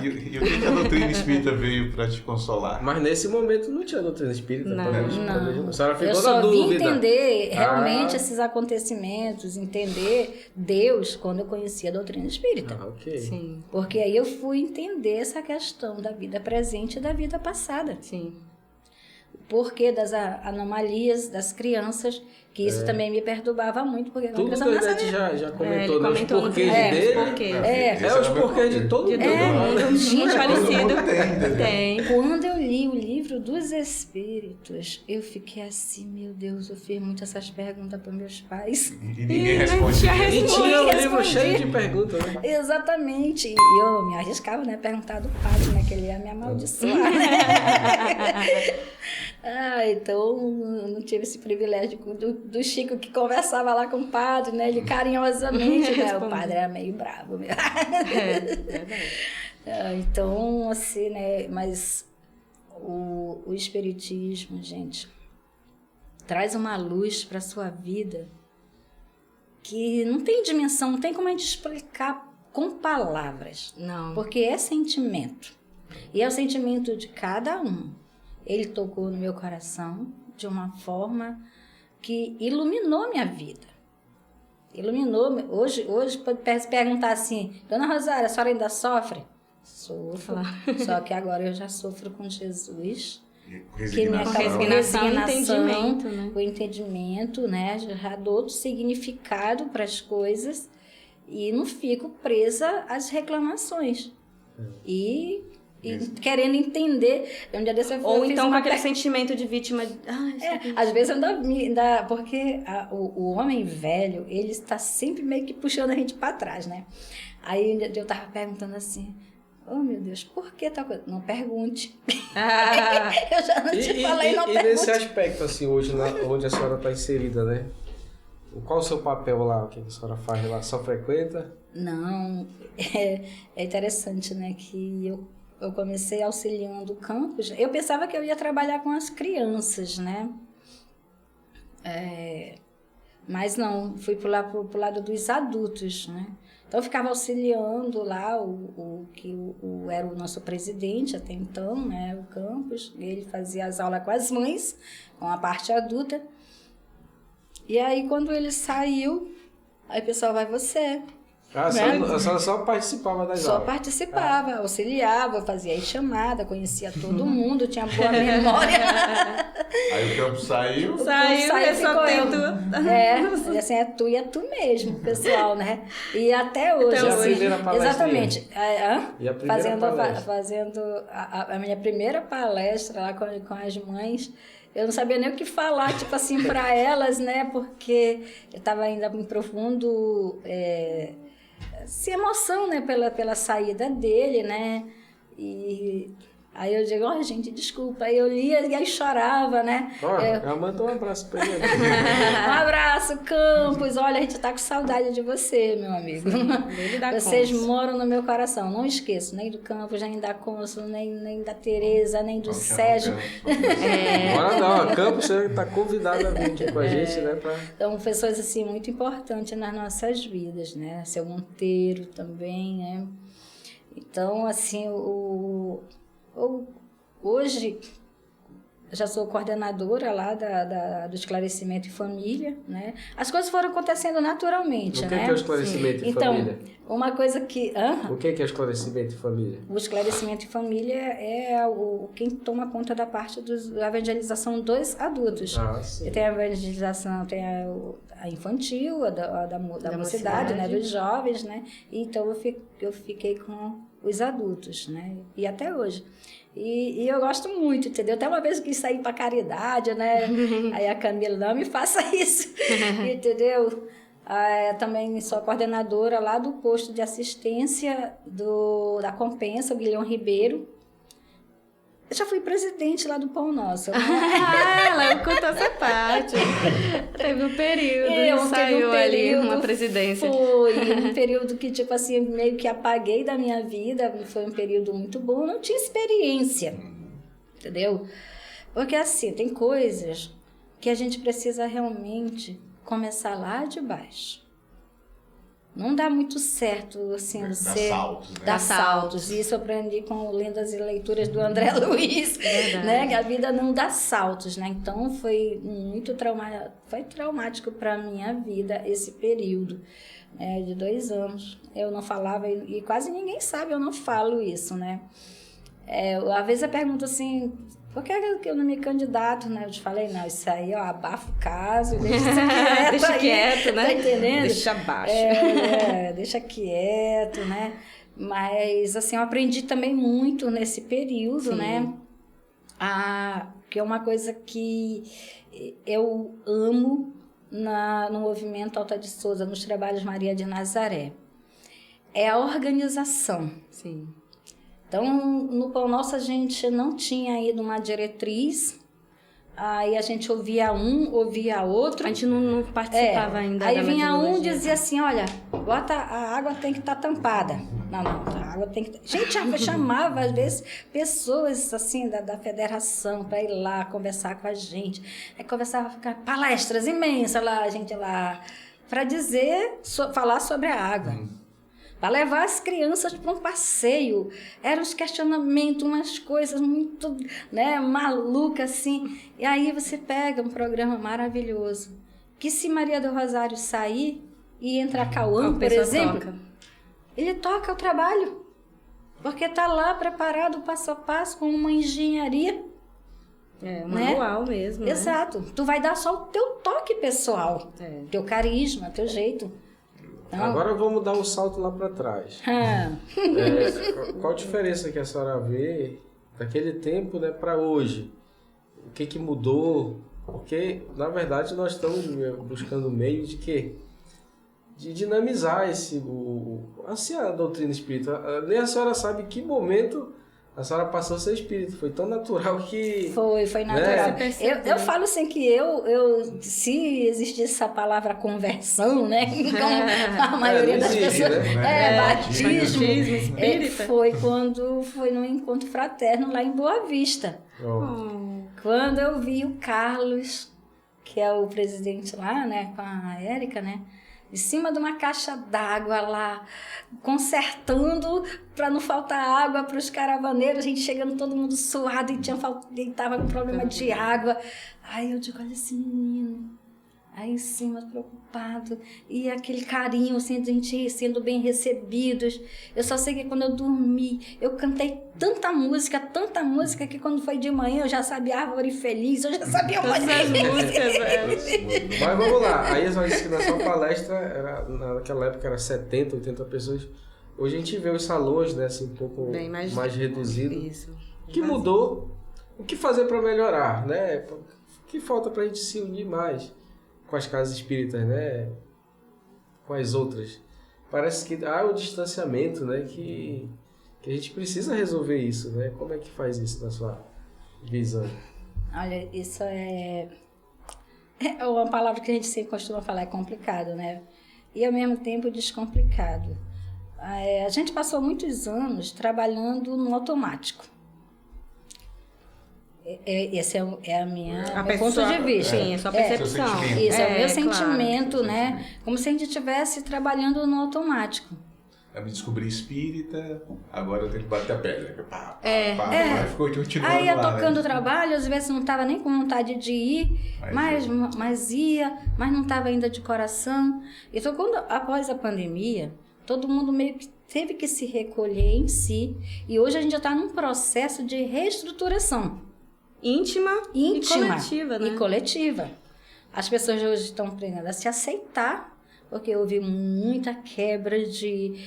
E o que a doutrina espírita veio para te consolar? Mas nesse momento não tinha doutrina espírita. Não. A senhora ficou Eu só na dúvida. vim entender realmente esses acontecimentos, entender Deus quando eu conheci a doutrina espírita. Ok. Sim. Porque aí eu fui entender essa questão da vida presente e da vida passada. Sim. Porque das anomalias das crianças, que isso também me perturbava muito, porque Tudo que criança o não sabe. Ivete já comentou, ele né? Os comentou no porquês vídeo, dele. os porquês. Os porquês de todo mundo. Muito parecido. Todo mundo tem, entendeu? Tem. Quando eu li o livro livro dos Espíritos, eu fiquei assim, meu Deus, eu fiz muito essas perguntas para meus pais. E ninguém respondia. E tinha um livro respondi. cheio de perguntas, né? Exatamente. E eu me arriscava, né? Perguntar do padre, né? Que ele ia me amaldiçoar. Então, não tive esse privilégio do Chico que conversava lá com o padre, né? Ele carinhosamente, né? O padre era meio bravo mesmo. Então, assim, né? Mas o Espiritismo, gente, traz uma luz para a sua vida que não tem dimensão, não tem como a gente explicar com palavras. Não. Porque é sentimento. E é o sentimento de cada um. Ele tocou no meu coração de uma forma que iluminou minha vida. Iluminou. Hoje pode perguntar assim, Dona Rosária, a senhora ainda sofre? Sofro. Só que agora eu já sofro com Jesus. Que me acabou resignação e entendimento, né? O entendimento, né? Já dou outro significado para as coisas e não fico presa às reclamações. E querendo entender. Um dia desse Ou então com aquele sentimento de vítima. Às vezes ainda porque o homem velho, ele está sempre meio que puxando a gente para trás, né? Aí eu estava perguntando assim, oh meu Deus, por que tal coisa? Não pergunte. Eu já não te falei, não pergunte. E nesse aspecto, assim, hoje, onde a senhora está inserida, né? Qual o seu papel lá? O que a senhora faz lá? Só frequenta? Não, é interessante, né? Que eu comecei auxiliando campos. Eu pensava que eu ia trabalhar com as crianças, né? Mas não, fui pro lado dos adultos, né? Então eu ficava auxiliando lá era o nosso presidente até então, né? O campus. Ele fazia as aulas com as mães, com a parte adulta. E aí quando ele saiu, aí o pessoal, vai você. A senhora só participava das aulas? Só participava, auxiliava, fazia chamada, conhecia todo mundo, tinha boa memória. Aí o campo saiu. Eu só tento. Assim, é tu e é tu mesmo, pessoal, né? E até hoje. Então, a primeira palestra. Exatamente. E a primeira palestra? Fazendo a minha primeira palestra lá com as mães. Eu não sabia nem o que falar, tipo assim, para elas, né? Porque eu estava ainda em profundo emoção, né? Pela saída dele, né? E aí eu digo, gente, desculpa. Aí eu lia e aí chorava, né? Ela mandou um abraço pra ele. Um abraço, Campos. Olha, a gente tá com saudade de você, meu amigo. Vocês moram no meu coração. Não esqueço, nem do Campos, nem da Cônsul, nem da Tereza, nem do Sérgio. Bora não, Campos, você tá convidado a vir aqui com a gente, né? São pessoas, assim, muito importantes nas nossas vidas, né? Seu Monteiro também, né? Então, assim, hoje, eu já sou coordenadora lá do Esclarecimento em Família, né? As coisas foram acontecendo naturalmente, né? O que é o Esclarecimento em Família? Então, uma coisa que... O que é o Esclarecimento em Família? O Esclarecimento em Família é quem toma conta da parte da evangelização dos adultos. Sim. Tem a evangelização, tem a infantil, a da mocidade, né? Dos jovens, né? Então, eu fiquei com os adultos, né? E até hoje. E eu gosto muito, entendeu? Até uma vez eu quis sair para caridade, né? Aí a Camila, não me faça isso, entendeu? Também sou coordenadora lá do posto de assistência da Compensa, o Guilherme Ribeiro. Eu já fui presidente lá do Pão Nosso. Né? Ela contou essa parte. Teve um período, saiu ali uma presidência. Foi um período que, tipo assim, meio que apaguei da minha vida. Foi um período muito bom. Eu não tinha experiência, entendeu? Porque, assim, tem coisas que a gente precisa realmente começar lá de baixo. Não dá muito certo, assim, você... Dá saltos. Isso eu aprendi com Lendas e Leituras do André Luiz, né? Que a vida não dá saltos, né? Então, foi muito traumático para a minha vida esse período, né? De 2 anos. Eu não falava, e quase ninguém sabe, eu não falo isso, né? Às vezes eu pergunto assim... Por que eu não me candidato, né? Eu te falei, não, isso aí, abafa o caso, deixa quieto, né? Tá entendendo? Deixa abaixo. Deixa quieto, né? Mas, assim, eu aprendi também muito nesse período, né? Que é uma coisa que eu amo no movimento Alta de Souza, nos trabalhos Maria de Nazaré. É a organização. Sim. Então, no Pão Nosso a gente não tinha ainda uma diretriz, aí a gente ouvia ouvia outro. A gente não participava ainda aí da vinha um e metodologia. dizia assim, olha, a água tem que estar tampada. Não, a água tem que... Gente, chamava às vezes pessoas assim da federação para ir lá conversar com a gente. Aí conversava, palestras imensas lá, a gente lá, para falar sobre a água. Para levar as crianças para um passeio. Eram uns questionamentos, umas coisas muito, né, malucas, assim. E aí você pega um programa maravilhoso. Que se Maria do Rosário sair e entrar Cauã, por exemplo, ele toca o trabalho. Porque está lá preparado passo a passo com uma engenharia. Um manual mesmo. Exato. Né? Tu vai dar só o teu toque pessoal. Teu carisma, teu jeito. Então, agora vamos dar um salto lá para trás. Qual a diferença que a senhora vê daquele tempo, né, para hoje? O que mudou? Porque, na verdade, nós estamos buscando meio de quê? De dinamizar assim, a doutrina espírita. Nem a senhora sabe que momento a senhora passou a ser espírita. Foi tão natural que... Foi natural. Né? Eu falo assim que se existisse essa palavra conversão, né? Como a maioria das pessoas... Né? Batismo. Espírita. Foi num encontro fraterno lá em Boa Vista. Quando eu vi o Carlos, que é o presidente lá, né? Com a Érica, né? Em cima de uma caixa d'água lá, consertando para não faltar água para os caravaneiros, a gente chegando todo mundo suado e estava com problema de água. Aí eu digo, olha esse menino, aí em cima preocupado, e aquele carinho, assim, de gente sendo bem recebidos. Eu só sei que quando eu dormi, eu cantei tanta música, que quando foi de manhã eu já sabia Árvore Feliz, eu já sabia todas as músicas. Mas vamos lá, aí a senhora disse que na sua palestra, naquela época era 70, 80 pessoas. Hoje a gente vê os salões, né, assim, um pouco mais reduzido. Isso. O que mudou? O que fazer para melhorar, né? O que falta para a gente se unir mais com as casas espíritas, né? Com as outras. Parece que há um distanciamento, né? Que a gente precisa resolver isso, né? Como é que faz isso na sua visão? Olha, isso é uma palavra que a gente sempre costuma falar, é complicado, né? E ao mesmo tempo descomplicado. A gente passou muitos anos trabalhando no automático. Esse é o meu ponto de vista. Sim, a sua percepção. Isso é o meu sentimento, claro. né? Como se a gente estivesse trabalhando no automático. Eu me descobri espírita, agora eu tenho que bater a pedra. Ficou continuando aí ia lá, tocando o né? trabalho, às vezes não estava nem com vontade de ir, mas ia, mas não estava ainda de coração. Então, após a pandemia, todo mundo meio que teve que se recolher em si, e hoje a gente já está num processo de reestruturação. Íntima e coletiva, né? E coletiva. As pessoas hoje estão aprendendo a se aceitar, porque houve muita quebra de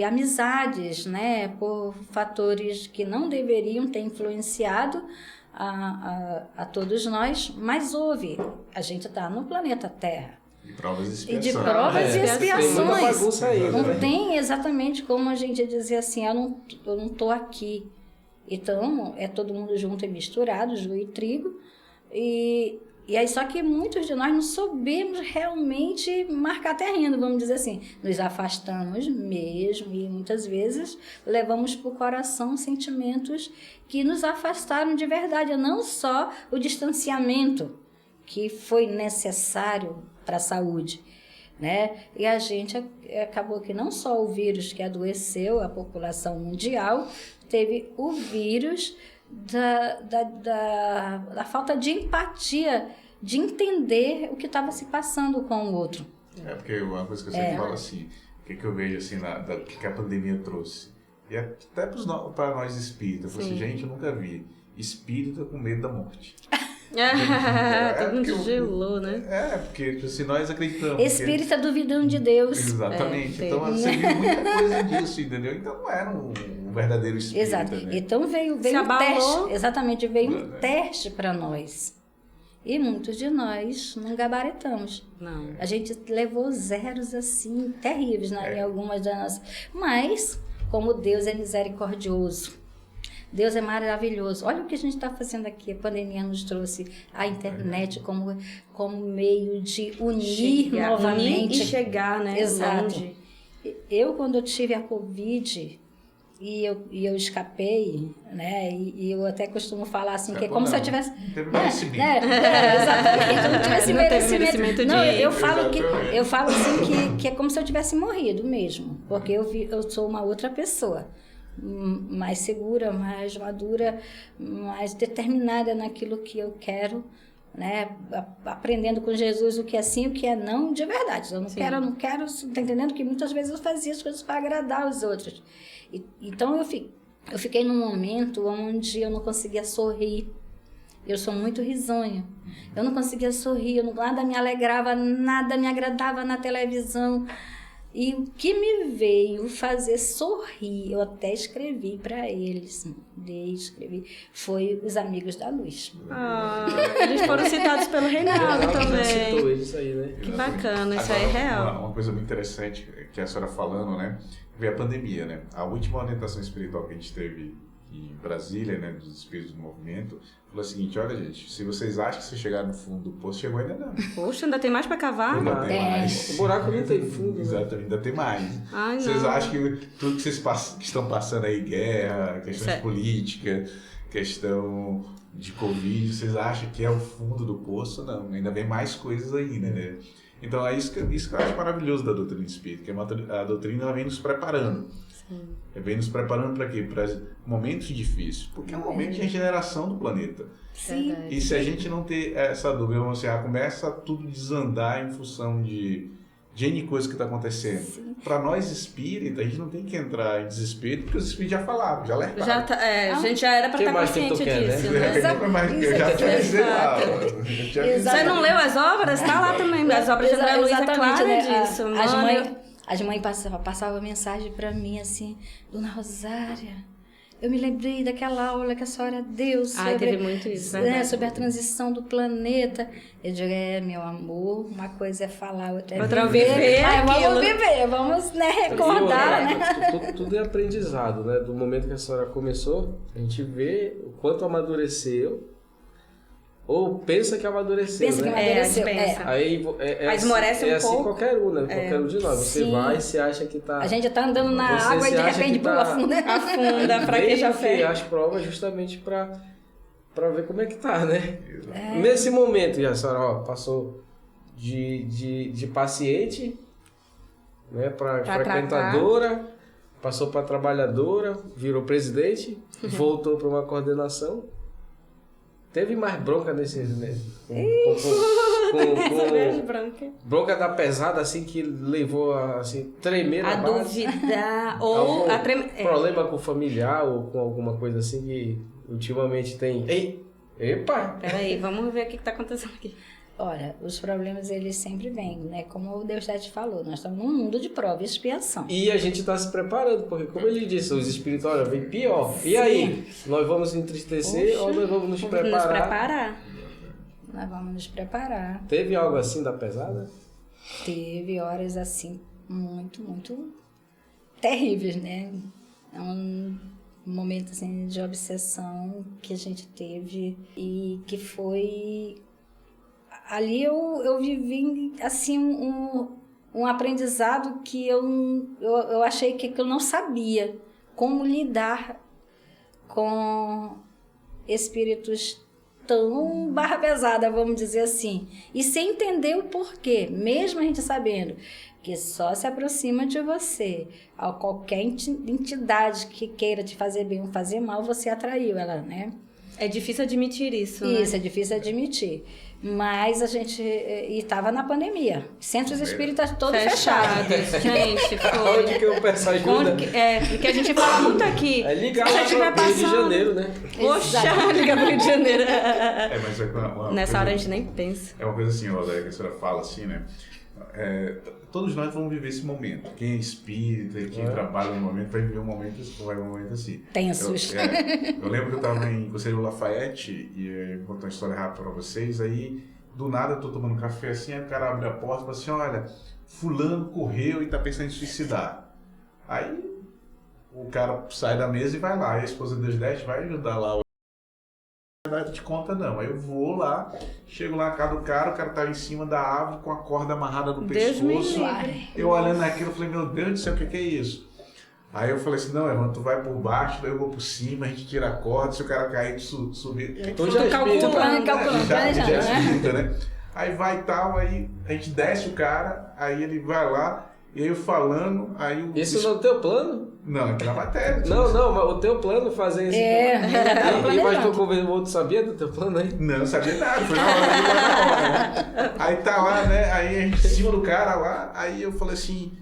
amizades, né? Por fatores que não deveriam ter influenciado a todos nós, mas houve. A gente está no planeta Terra. De provas e expiações. E de provas e Tem muita expiações. bagunça aí, Não né? tem exatamente como a gente dizer assim, eu não estou aqui. Então, é todo mundo junto e misturado, joio e trigo. E aí, só que muitos de nós não soubemos realmente marcar terreno, vamos dizer assim. Nos afastamos mesmo e muitas vezes levamos para o coração sentimentos que nos afastaram de verdade. Não só o distanciamento que foi necessário para a saúde, né? E a gente acabou que não só o vírus que adoeceu a população mundial, teve o vírus da falta de empatia, de entender o que estava se passando com o outro. Porque uma coisa que eu sempre falo assim, o que eu vejo assim, que a pandemia trouxe, e até para nós espíritas, eu falo assim, gente, eu nunca vi espírita com medo da morte. Todo mundo gelou, né? Porque se nós acreditamos... Espírita duvidando de Deus. Exatamente. Então você viu muita coisa disso, entendeu? Então não era um verdadeiro espírita, Exato. né? Então veio um teste. Exatamente, veio um teste para nós. E muitos de nós não gabaritamos. Não. A gente levou zeros assim, terríveis, né, em algumas das nossas... Mas, como Deus é misericordioso, Deus é maravilhoso. Olha o que a gente está fazendo aqui. A pandemia nos trouxe a internet como meio de unir novamente. Unir e chegar, né? Exato. Longe. Eu, quando eu tive a Covid... E eu escapei, né? E eu até costumo falar assim, que é como se eu tivesse... Não teve merecimento. Exatamente, eu não tivesse Não teve merecimento Não, de... eu falo assim que é como se eu tivesse morrido mesmo. Porque eu sou uma outra pessoa. Mais segura, mais madura, mais determinada naquilo que eu quero, né? Aprendendo com Jesus o que é sim, o que é não, de verdade. Eu não quero, tá entendendo? Que muitas vezes eu fazia as coisas para agradar os outros. Então eu fiquei num momento onde eu não conseguia sorrir. Eu sou muito risonho. Eu não conseguia sorrir, nada me alegrava, nada me agradava na televisão. E o que me veio fazer sorrir, eu até escrevi para eles, foi Os Amigos da Luz. Eles foram citados pelo Reinaldo também. Citou eles aí, né? Que bacana, isso aí é real. Uma coisa muito interessante que a senhora falando, né? Veio a pandemia, né? A última orientação espiritual que a gente teve em Brasília, né? Dos espíritos do movimento, falou o seguinte: olha, gente, se vocês acham que vocês chegaram no fundo do poço, chegou ainda não. Poxa, ainda tem mais pra cavar? Ainda tem mais. O buraco não tem fundo. Exatamente, ainda tem mais. Ai, Vocês não. acham que tudo que vocês que estão passando aí, guerra, questão de política, questão de Covid, vocês acham que é o fundo do poço? Não, ainda vem mais coisas ainda, né? Então é isso que eu acho maravilhoso da doutrina espírita, que a doutrina ela vem nos preparando. Sim. Vem nos preparando para quê? Para momentos difíceis, porque é um momento de regeneração do planeta. Sim. E se a gente não ter essa dúvida, começa a tudo desandar em função de N coisas que está acontecendo. Para nós espíritas, a gente não tem que entrar em desespero, porque os espíritos já falaram, já alertaram. A gente já era para estar consciente disso, né? Eu já tinha dizer lá. Você não leu as obras? Está lá também. As obras de André Luiz é clara disso. As mães passavam mensagem para mim assim: Dona Rosária, eu me lembrei daquela aula que a senhora deu sobre, teve muito isso, né? Sobre a transição do planeta. Eu digo: meu amor, uma coisa é falar, outra é viver. Vamos viver, vamos, né, recordar, né? Tudo é aprendizado, né? Do momento que a senhora começou, a gente vê o quanto amadureceu, ou pensa que amadureceu, Pensa né? que amadureceu, Aí esmorece um pouco. Qualquer um, né? Qualquer um de nós. Você vai e se acha que tá... A gente tá andando na água e de repente afunda. Afunda, fraqueja a fé. As provas justamente para ver como é que tá, né? Nesse momento, a senhora passou de paciente, né, para frequentadora, passou para trabalhadora, virou presidente, voltou para uma coordenação. Teve mais bronca nesse... Bronca da pesada, assim, que levou a assim, tremer a na base. Duvidar, ou a problema com o familiar, ou com alguma coisa assim que ultimamente tem... Epa! Peraí, vamos ver o que está acontecendo aqui. Olha, os problemas eles sempre vêm, né? Como o Deus já te falou, nós estamos num mundo de prova e expiação. E a gente está se preparando, porque como ele disse, os espíritos, olha, vem pior. Sim. E aí? Nós vamos entristecer ou nós vamos nos preparar? Nós vamos nos preparar. Teve algo assim da pesada? Teve horas assim, muito, muito terríveis, né? É um momento assim, de obsessão que a gente teve e que foi... Ali eu vivi assim um aprendizado que eu achei que eu não sabia como lidar com espíritos tão barra pesada, vamos dizer assim, e sem entender o porquê, mesmo a gente sabendo que só se aproxima de você a qualquer entidade que queira te fazer bem ou fazer mal, você atraiu ela, né? É difícil admitir isso, né? Isso, é difícil admitir. Mas a gente... E estava na pandemia. Centros espíritas todos fechados. Gente, foi. Onde que eu peço ajuda? Porque a gente fala muito aqui. É ligar Se lá você estiver para o Rio de passando- Janeiro, né? Poxa, liga pro Rio de Janeiro. Mas é uma Nessa coisa- hora a gente nem pensa. É uma coisa assim, Rosário, que a senhora fala assim, né? Todos nós vamos viver esse momento. Quem é espírita, quem trabalha no momento, vai viver um momento assim. Tensos. Eu lembro que eu estava em Conselho Lafayette e eu vou contar uma história rápida para vocês. Aí, do nada, eu tô tomando café assim, aí o cara abre a porta e fala assim, olha, fulano correu e tá pensando em suicidar. Aí, o cara sai da mesa e vai lá. E a esposa de Deus vai ajudar lá. Não te conta não. Aí eu vou lá, chego lá na casa do cara, o cara tava em cima da árvore com a corda amarrada no Deus me pescoço. livre. Eu olhando aquilo, eu falei, meu Deus do céu, o que é isso? Aí eu falei assim, não, Evandro, tu vai por baixo, daí eu vou por cima, a gente tira a corda, se o cara cair, subir. Então já calculando, calculando, Já planejando, né? espírita, né? Aí vai e tal, aí a gente desce o cara, aí ele vai lá, e aí eu falando, aí o... Isso não é o teu plano? Não, aqui na matéria. Não, mas o teu plano fazer isso. Mas tu outro sabia do teu plano aí? Não, não sabia nada, foi na hora, né? Aí tá lá, né? Aí a gente em cima do cara lá, aí eu falei assim,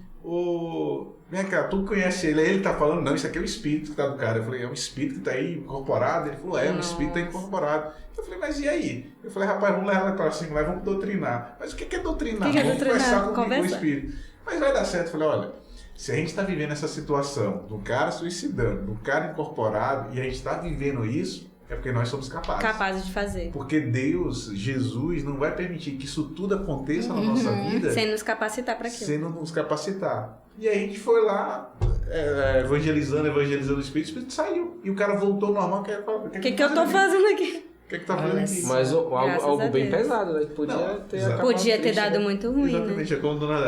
vem cá, tu conhece ele? Aí ele tá falando, não, isso aqui é o espírito que tá do cara. Eu falei, é um espírito que tá aí incorporado? Ele falou, um espírito que tá incorporado. Eu falei, mas e aí? Eu falei, rapaz, vamos levar para cima lá, vamos doutrinar. Mas o que é doutrinar? O que é vamos doutrinar? conversar com o espírito. Mas vai dar certo. Eu falei, olha, se a gente está vivendo essa situação do cara suicidando, do cara incorporado, e a gente está vivendo isso, é porque nós somos capazes. Capazes de fazer. Porque Deus, Jesus, não vai permitir que isso tudo aconteça na nossa vida Sem nos capacitar para aquilo. sem nos capacitar. E aí a gente foi lá, evangelizando o Espírito saiu. E o cara voltou normal. O que eu tô fazendo aqui? O que tá fazendo aqui? Mas Graças algo a bem Deus. pesado, né? Que podia Não, ter exato. acabado Podia ter triste, dado né? muito ruim, né? Exatamente, é como Dona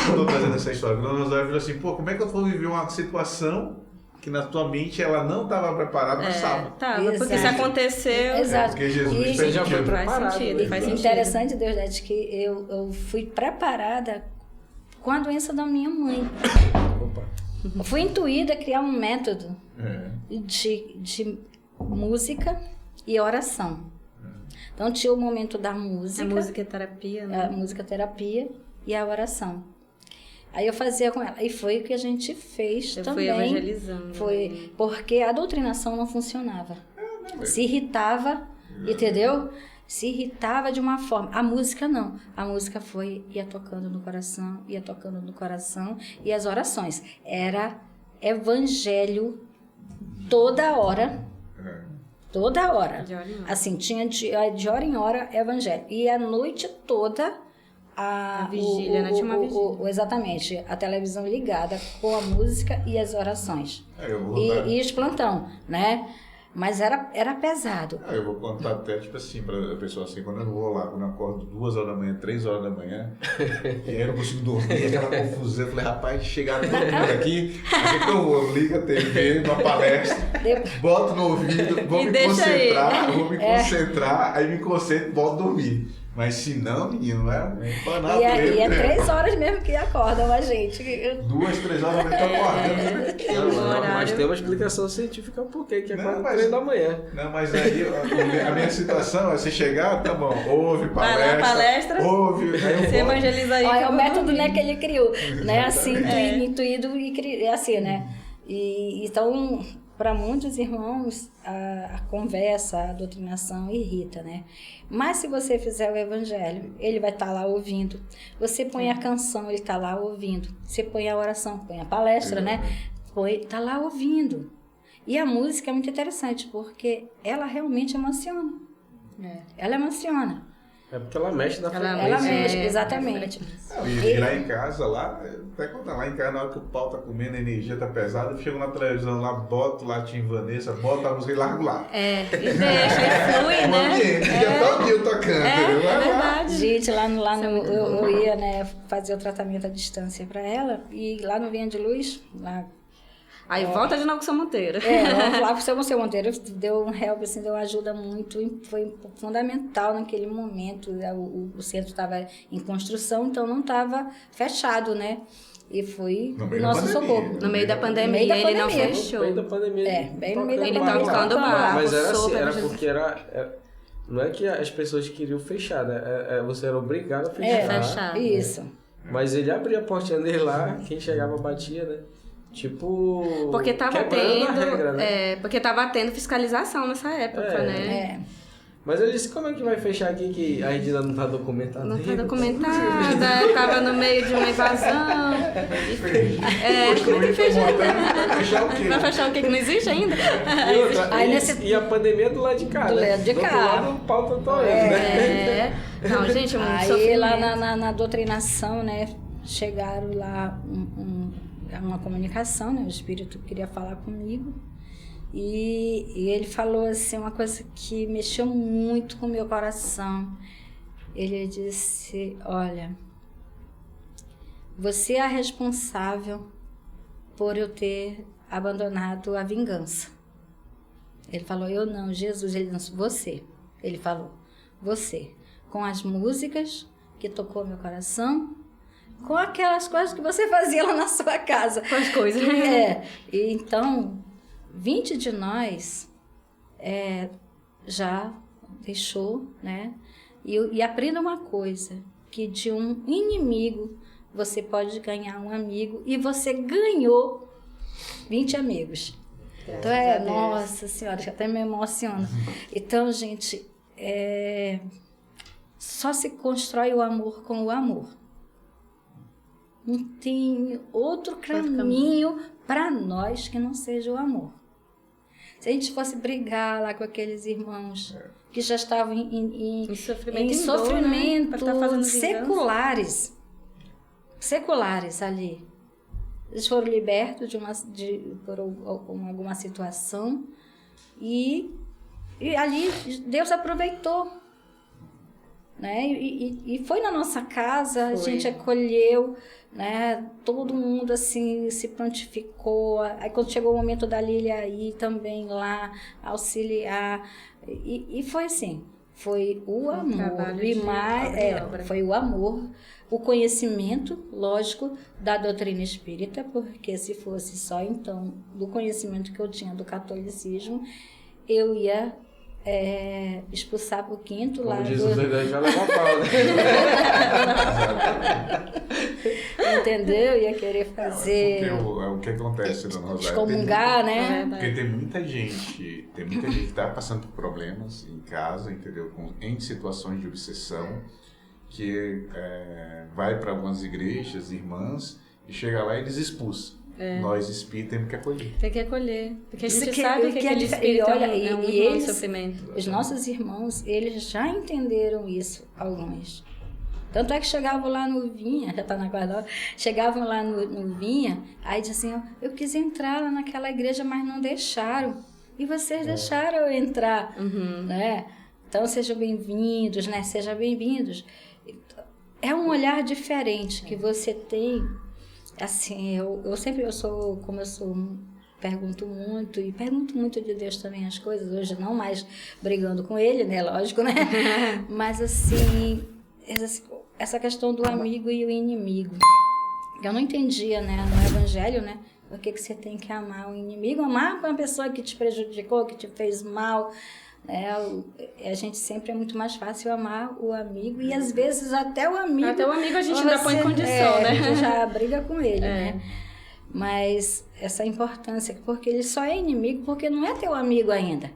eu tô trazendo essa história. Dona Rosário falou assim, pô, como é que eu vou viver uma situação que na tua mente ela não estava preparada, mas estava. Tá, porque se Exato. aconteceu... Exato. Porque Jesus E- permitiu. já foi Faz preparado, sentido, né? faz O sentido. interessante, Deus, é que eu fui preparada com a doença da minha mãe. Opa. Eu fui intuída a criar um método É. de música e oração. Então tinha o momento da A música, música é terapia, né? a música terapia e a oração. Aí eu fazia com ela. E foi o que a gente fez Eu também. fui evangelizando. Foi porque a doutrinação não funcionava. Se irritava, entendeu? Se irritava de uma forma. A música não. A música ia tocando no coração, ia tocando no coração. E as orações. Era evangelho toda hora. Toda hora. De hora em hora. Assim, tinha de hora em hora evangelho. E a noite toda a vigília, né? Tinha uma vigília. exatamente, a televisão ligada com a música e as orações. Eu vou dar- E os plantão, né? Mas era pesado. Eu vou contar até, tipo assim, pra pessoa assim, quando eu vou lá, quando eu acordo 2 horas da manhã, 3 horas da manhã, e aí eu não consigo dormir, aquela confusão, eu falei, rapaz, chegaram todo mundo aqui, o que eu vou? Liga a TV, uma palestra, boto no ouvido, vou E me deixa concentrar, concentrar, aí me concentro, volto a dormir. Mas se não, menino, é um banado. E é 3 horas mesmo que acordam a gente. 2, 3 horas da manhã, eu tô acordando. Não, mas horário. tem uma explicação científica por que Não, acorda mas- 3 da manhã. Não, mas aí a minha situação é você chegar, tá bom, ouve Vai palestra, lá, palestra. ouve, aí eu Você volto. evangeliza aí. Olha, que é eu o vou método, dormir. né, que ele criou, né? Assim, intuído e é assim, né? E então, para muitos irmãos, a conversa, a doutrinação irrita, né? Mas se você fizer o evangelho, ele vai estar lá ouvindo. Você põe a canção, ele está lá ouvindo. Você põe a oração, põe a palestra, né? Tá lá ouvindo. E a música é muito interessante, porque ela realmente emociona. Ela emociona. É porque ela mexe na frequência. Ela mexe, exatamente. E lá em casa, lá, até quando lá em casa, na hora que o pau tá comendo, a energia tá pesada, eu chego na televisão lá, boto lá Tim Vanessa, boto a música e largo lá. E deixa, e flui, O né? ambiente, já tá o dia tocando, entendeu? Vai lá. Verdade. Gente, eu ia, né, fazer o tratamento à distância para ela, e lá no Vinha de Luz, lá, Aí volta de novo com o seu Monteiro. vamos lá pro seu Monteiro, deu um help, assim, deu ajuda muito, foi fundamental naquele momento. O centro estava em construção, então não estava fechado, né? e foi No o meio da nosso pandemia. socorro. No meio da pandemia, meio da ele não pandemia. fechou. Bem da pandemia. Bem no meio da Ele pandemia. tocando barco. Mas era assim, super era Jesus. porque não é que as pessoas queriam fechar, né? Você era obrigado a fechar. fechar. Isso. Mas ele abria a portinha dele lá, quem chegava batia, né? Tipo. Porque tava quebrando tendo. a regra, né? Porque tava tendo fiscalização nessa época, né? Mas ele disse, como é que vai fechar aqui que a gente ainda não tá documentada? Não tá ainda? documentada, tava no meio de uma invasão. Como é que fecha? Vai fechar o quê? Vai fechar o que não existe ainda? E, outra, Aí e, nesse- e a pandemia do lado de cá, Do né? lado de do cá. outro lado, o pau tá torando, né? Não, gente, muito Aí sofrimento. lá na doutrinação, né, chegaram lá uma comunicação, né, o Espírito queria falar comigo e ele falou assim, uma coisa que mexeu muito com o meu coração. Ele disse, olha, você é a responsável por eu ter abandonado a vingança. Ele falou, eu não, Jesus. Ele não, você. Ele falou, você. Com as músicas que tocou meu coração, com aquelas coisas que você fazia lá na sua casa. Com as coisas. E então, 20 de nós já deixou, né? E aprenda uma coisa, que de um inimigo você pode ganhar um amigo, e você ganhou 20 amigos. Então nossa senhora, já até me emociona. Então, gente, só se constrói o amor com o amor. Não tem outro caminho para nós que não seja o amor. Se a gente fosse brigar lá com aqueles irmãos que já estavam em sofrimento, em em dor, sofrimento, né? Pra tá fazendo seculares ali. Eles foram libertos por alguma situação e ali Deus aproveitou, né? E foi na nossa casa, a gente acolheu, né? Todo mundo assim se prontificou. Aí quando chegou o momento da Lília aí também lá auxiliar, e foi assim, foi o amor e mais foi o amor, o conhecimento, lógico, da doutrina espírita, porque se fosse só então do conhecimento que eu tinha do catolicismo, eu ia expulsar pro quinto Como lá diz o doido, já leva a pau, né? entendeu? Ia querer fazer O que acontece, dona Rosário? excomungar, né? Porque tem muita gente que está passando por problemas em casa, entendeu? Em situações de obsessão, que vai para algumas igrejas, irmãs, e chega lá e eles expulsam. Nós espíritas temos que acolher. Tem que acolher. Porque a Isso gente que- sabe o que que é aquele dif- espírito e olha, é um e irmão de eles- sofrimento. Os nossos irmãos, eles já entenderam isso, alguns. Tanto é que chegavam lá no Vinha, já está na quarta hora, chegavam lá no Vinha, aí diziam assim, eu quis entrar lá naquela igreja, mas não deixaram. E vocês deixaram eu entrar, né? Então sejam bem-vindos, né? Sejam bem-vindos. É um olhar diferente que você tem. Assim, pergunto muito de Deus também as coisas, hoje não mais brigando com ele, né, lógico, né, mas assim, essa questão do amigo e o inimigo, eu não entendia, né, no evangelho, né, por que você tem que amar o inimigo, amar uma pessoa que te prejudicou, que te fez mal, né, a gente sempre é muito mais fácil amar o amigo e às vezes até o amigo a gente ainda põe condição, né? a gente já briga com ele, né? Mas essa importância, porque ele só é inimigo porque não é teu amigo ainda.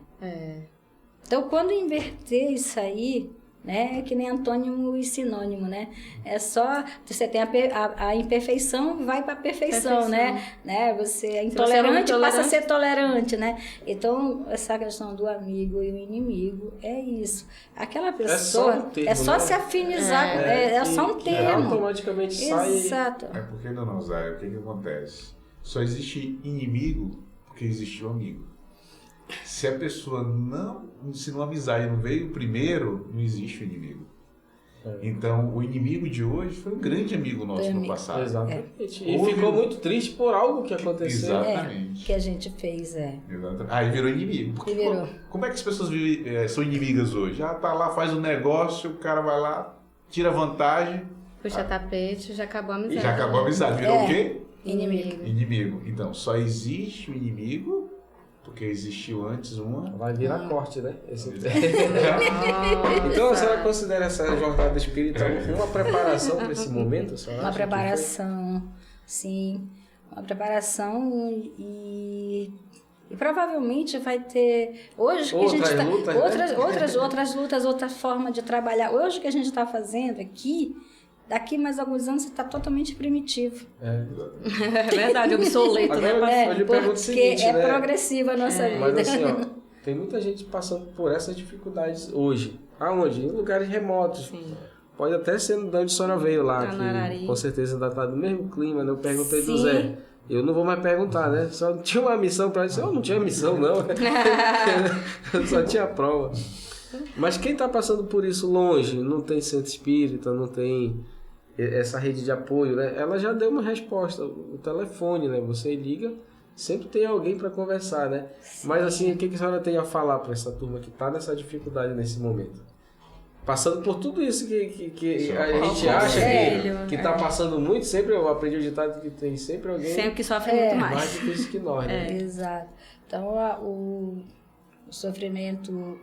Então, quando inverter isso aí, né, é que nem antônimo e sinônimo, né? É só, você tem a imperfeição, vai para a perfeição, né? Você é intolerante, passa a ser tolerante, né? Então, essa questão do amigo e o inimigo é isso. Aquela pessoa é só se afinizar, é só um termo. Automaticamente sai. Exato. É porque, dona Rosário, o que acontece? Só existe inimigo porque existe um amigo. Se a pessoa não ensinou amizade, não veio primeiro, não existe o inimigo. Então, o inimigo de hoje foi um grande amigo nosso no passado. Exatamente. E ficou muito triste por algo que aconteceu. Exatamente. Que a gente fez, Exatamente. Aí virou inimigo. Porque, virou. como é que as pessoas são inimigas hoje? Tá lá, faz um negócio, o cara vai lá, tira vantagem, Puxa tapete, já acabou a amizade. E já acabou a amizade. Virou o quê? Inimigo. Inimigo. Então, só existe o inimigo porque existiu antes uma... Vai virar corte, né? Então, a senhora considera essa jornada espírita uma preparação para esse momento? Uma preparação, sim. Uma preparação e provavelmente vai ter... Hoje que a gente tá, lutas, outras lutas, outra forma de trabalhar. Hoje o que a gente está fazendo aqui... Daqui mais alguns anos você está totalmente primitivo. É verdade, obsoleto. Agora, eu lhe pergunto o seguinte, é né? progressiva a nossa vida. Mas assim, ó, tem muita gente passando por essas dificuldades hoje. Aonde? Em lugares remotos. Sim. Pode até ser de onde a senhora veio lá, Canarari. que com certeza ainda está no mesmo clima, né? Eu perguntei do Sim. Zé. Eu não vou mais perguntar, né? Só tinha uma missão para isso. Eu não tinha missão, não. Eu só tinha prova. Mas quem está passando por isso longe, não tem centro espírita, não tem essa rede de apoio, né? Ela já deu uma resposta, o telefone, né? Você liga, sempre tem alguém para conversar, né? Sim. Mas assim, o que a senhora tem a falar para essa turma que está nessa dificuldade nesse momento? Passando por tudo isso que a gente acha que está passando muito, sempre eu aprendi o ditado que tem sempre alguém... Sempre que sofre muito mais difícil que nós, né? Exato. Então, o sofrimento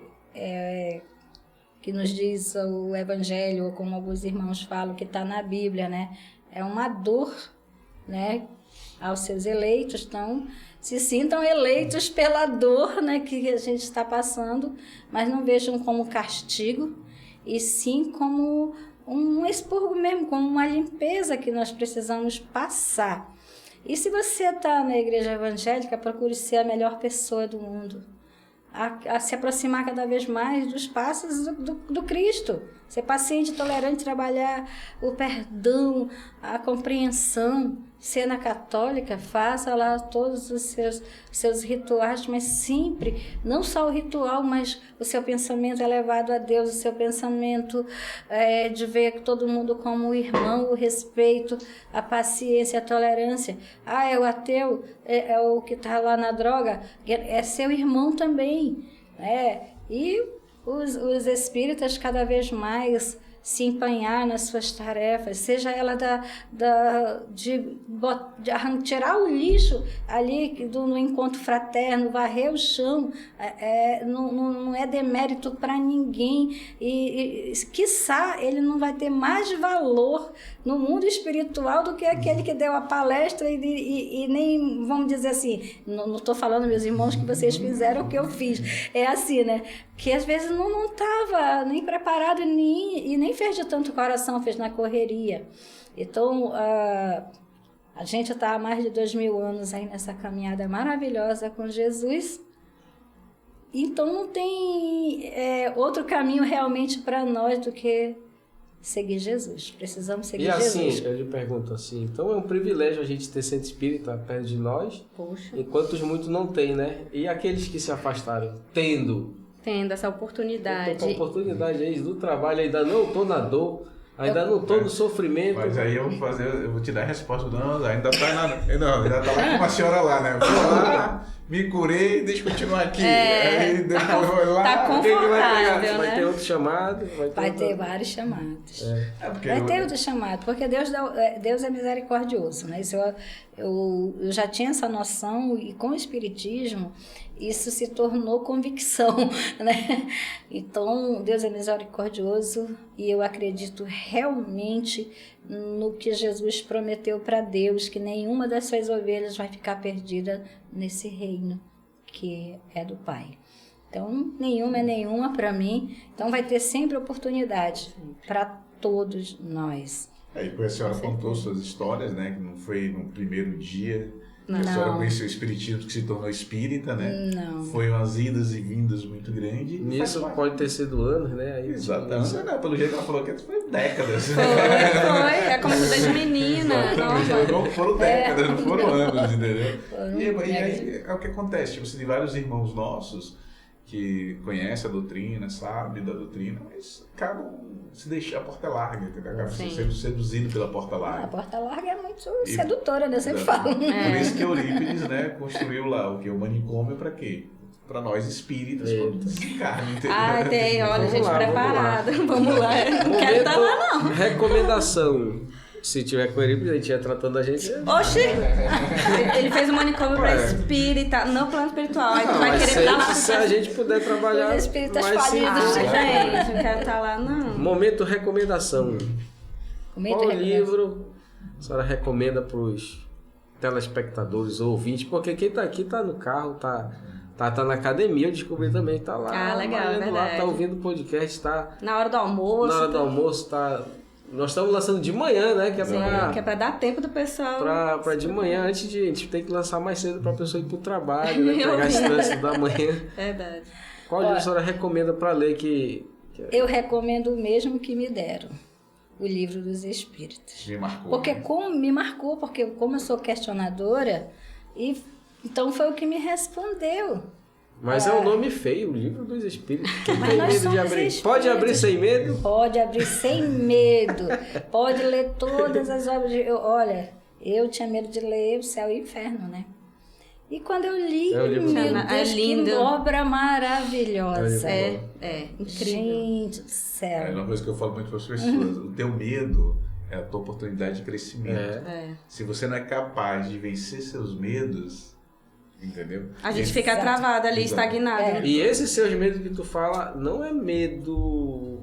que nos diz o Evangelho, ou como alguns irmãos falam, que está na Bíblia, né? É uma dor, né? Aos seus eleitos, então se sintam eleitos pela dor, né, que a gente está passando, mas não vejam como castigo, e sim como um expurgo mesmo, como uma limpeza que nós precisamos passar. E se você está na igreja evangélica, procure ser a melhor pessoa do mundo. A se aproximar cada vez mais dos passos do Cristo. Ser paciente, tolerante, trabalhar o perdão, a compreensão. Cena católica, faça lá todos os seus rituais, mas sempre, não só o ritual, mas o seu pensamento elevado a Deus, o seu pensamento de ver todo mundo como irmão, o respeito, a paciência, a tolerância. É o ateu, é o que está lá na droga, é seu irmão também. E os espíritas cada vez mais se empenhar nas suas tarefas, seja ela de tirar o lixo ali no encontro fraterno, varrer o chão, não é demérito para ninguém, e quiçá ele não vai ter mais valor no mundo espiritual do que aquele que deu a palestra e nem, vamos dizer assim, não estou falando, meus irmãos, que vocês fizeram o que eu fiz, é assim, né? Que às vezes não estava nem preparado e nem fez de tanto coração, fez na correria. Então, a gente está há mais de 2000 anos aí nessa caminhada maravilhosa com Jesus. Então, não tem outro caminho realmente para nós do que seguir Jesus. Precisamos seguir Jesus. E assim, eu lhe pergunto assim, então é um privilégio a gente ter centro espírita perto de nós, enquanto muitos não têm, né? E aqueles que se afastaram, tendo essa oportunidade. Eu tô com a oportunidade aí do trabalho, ainda não estou na dor, ainda não estou no sofrimento. Mas aí eu vou te dar a resposta, não, ainda tá lá com a senhora lá, né? Vou lá, me curei, deixa eu continuar aqui. Aí depois vou lá. Tá confortável, né? Vai ter outro chamado. Vai ter vários chamados. Vai ter outro chamado, porque Deus é misericordioso, né? Isso eu já tinha essa noção, e com o Espiritismo isso se tornou convicção, né? Então, Deus é misericordioso e eu acredito realmente no que Jesus prometeu para Deus, que nenhuma das suas ovelhas vai ficar perdida nesse reino que é do Pai. Então, nenhuma é nenhuma para mim. Então, vai ter sempre oportunidade para todos nós. Aí, a senhora contou suas histórias, né? Que não foi no primeiro dia. Não. A senhora conheceu o espiritismo, que se tornou espírita, né? Não. Foi umas idas e vindas muito grandes. Nisso pode ter sido anos, né? Aí, exatamente. Não, pelo jeito que ela falou que foi décadas. Foi. É como desde menina. Não foram décadas, não foram anos, entendeu? E aí é o que acontece. Tipo, você tem vários irmãos nossos que conhecem a doutrina, sabem da doutrina, mas acabam se deixando a porta larga, entendeu? Acabam sendo seduzidos pela porta larga. A porta larga é muito sedutora, né? Eu sempre falo. Por isso que Eurípides, né, construiu lá o manicômio para quê? para nós espíritas podermos explicar, entendeu? Ah, tem, olha, Vamos gente lá, preparada. Vamos lá. Não quero estar lá, não. Recomendação. Se tiver com ele, a gente ia tratando a gente. Oxi! Ele fez um manicômio pra espírita, não plano espiritual. Aí tu vai Mas querer dar lá se a gente puder trabalhar. Os espíritas mais falidos. simples. gente, não quero estar lá, não. Momento recomendação. Comenta Qual aí, livro a senhora recomenda para os telespectadores ou ouvintes? Porque quem tá aqui tá no carro, tá na academia, eu descobri também, tá lá. Ah, legal, é malhando lá, verdade. tá ouvindo o podcast, tá Na hora do almoço. na hora do almoço, tá. Nós estamos lançando de manhã, né? Que é pra, Que é pra dar tempo do pessoal. pra de manhã, antes de. A gente tem que lançar mais cedo pra pessoa ir pro trabalho, né? Eu Pegar esse vi. trânsito da manhã. Verdade. Qual livro a senhora recomenda pra ler que Eu recomendo o mesmo que me deram. O Livro dos Espíritos. Me marcou. Porque né? me marcou, porque como eu sou questionadora, então foi o que me respondeu. Mas é um nome feio, o Livro dos Espíritos. Quem Mas tem nós medo de somos abrir? espíritos. Pode abrir sem medo? Pode abrir sem medo. Pode ler todas as obras. Olha, eu tinha medo de ler O Céu e o Inferno, né? E quando eu li, É um livro meu bom. É Deus, lindo. que obra maravilhosa. É um livro Incrível. Gente do É céu. uma coisa que eu falo muito para as pessoas. O teu medo é a tua oportunidade de crescimento. Se você não é capaz de vencer seus medos, entendeu? A gente fica travado ali, estagnado. E esses seus medos que tu fala, não é medo,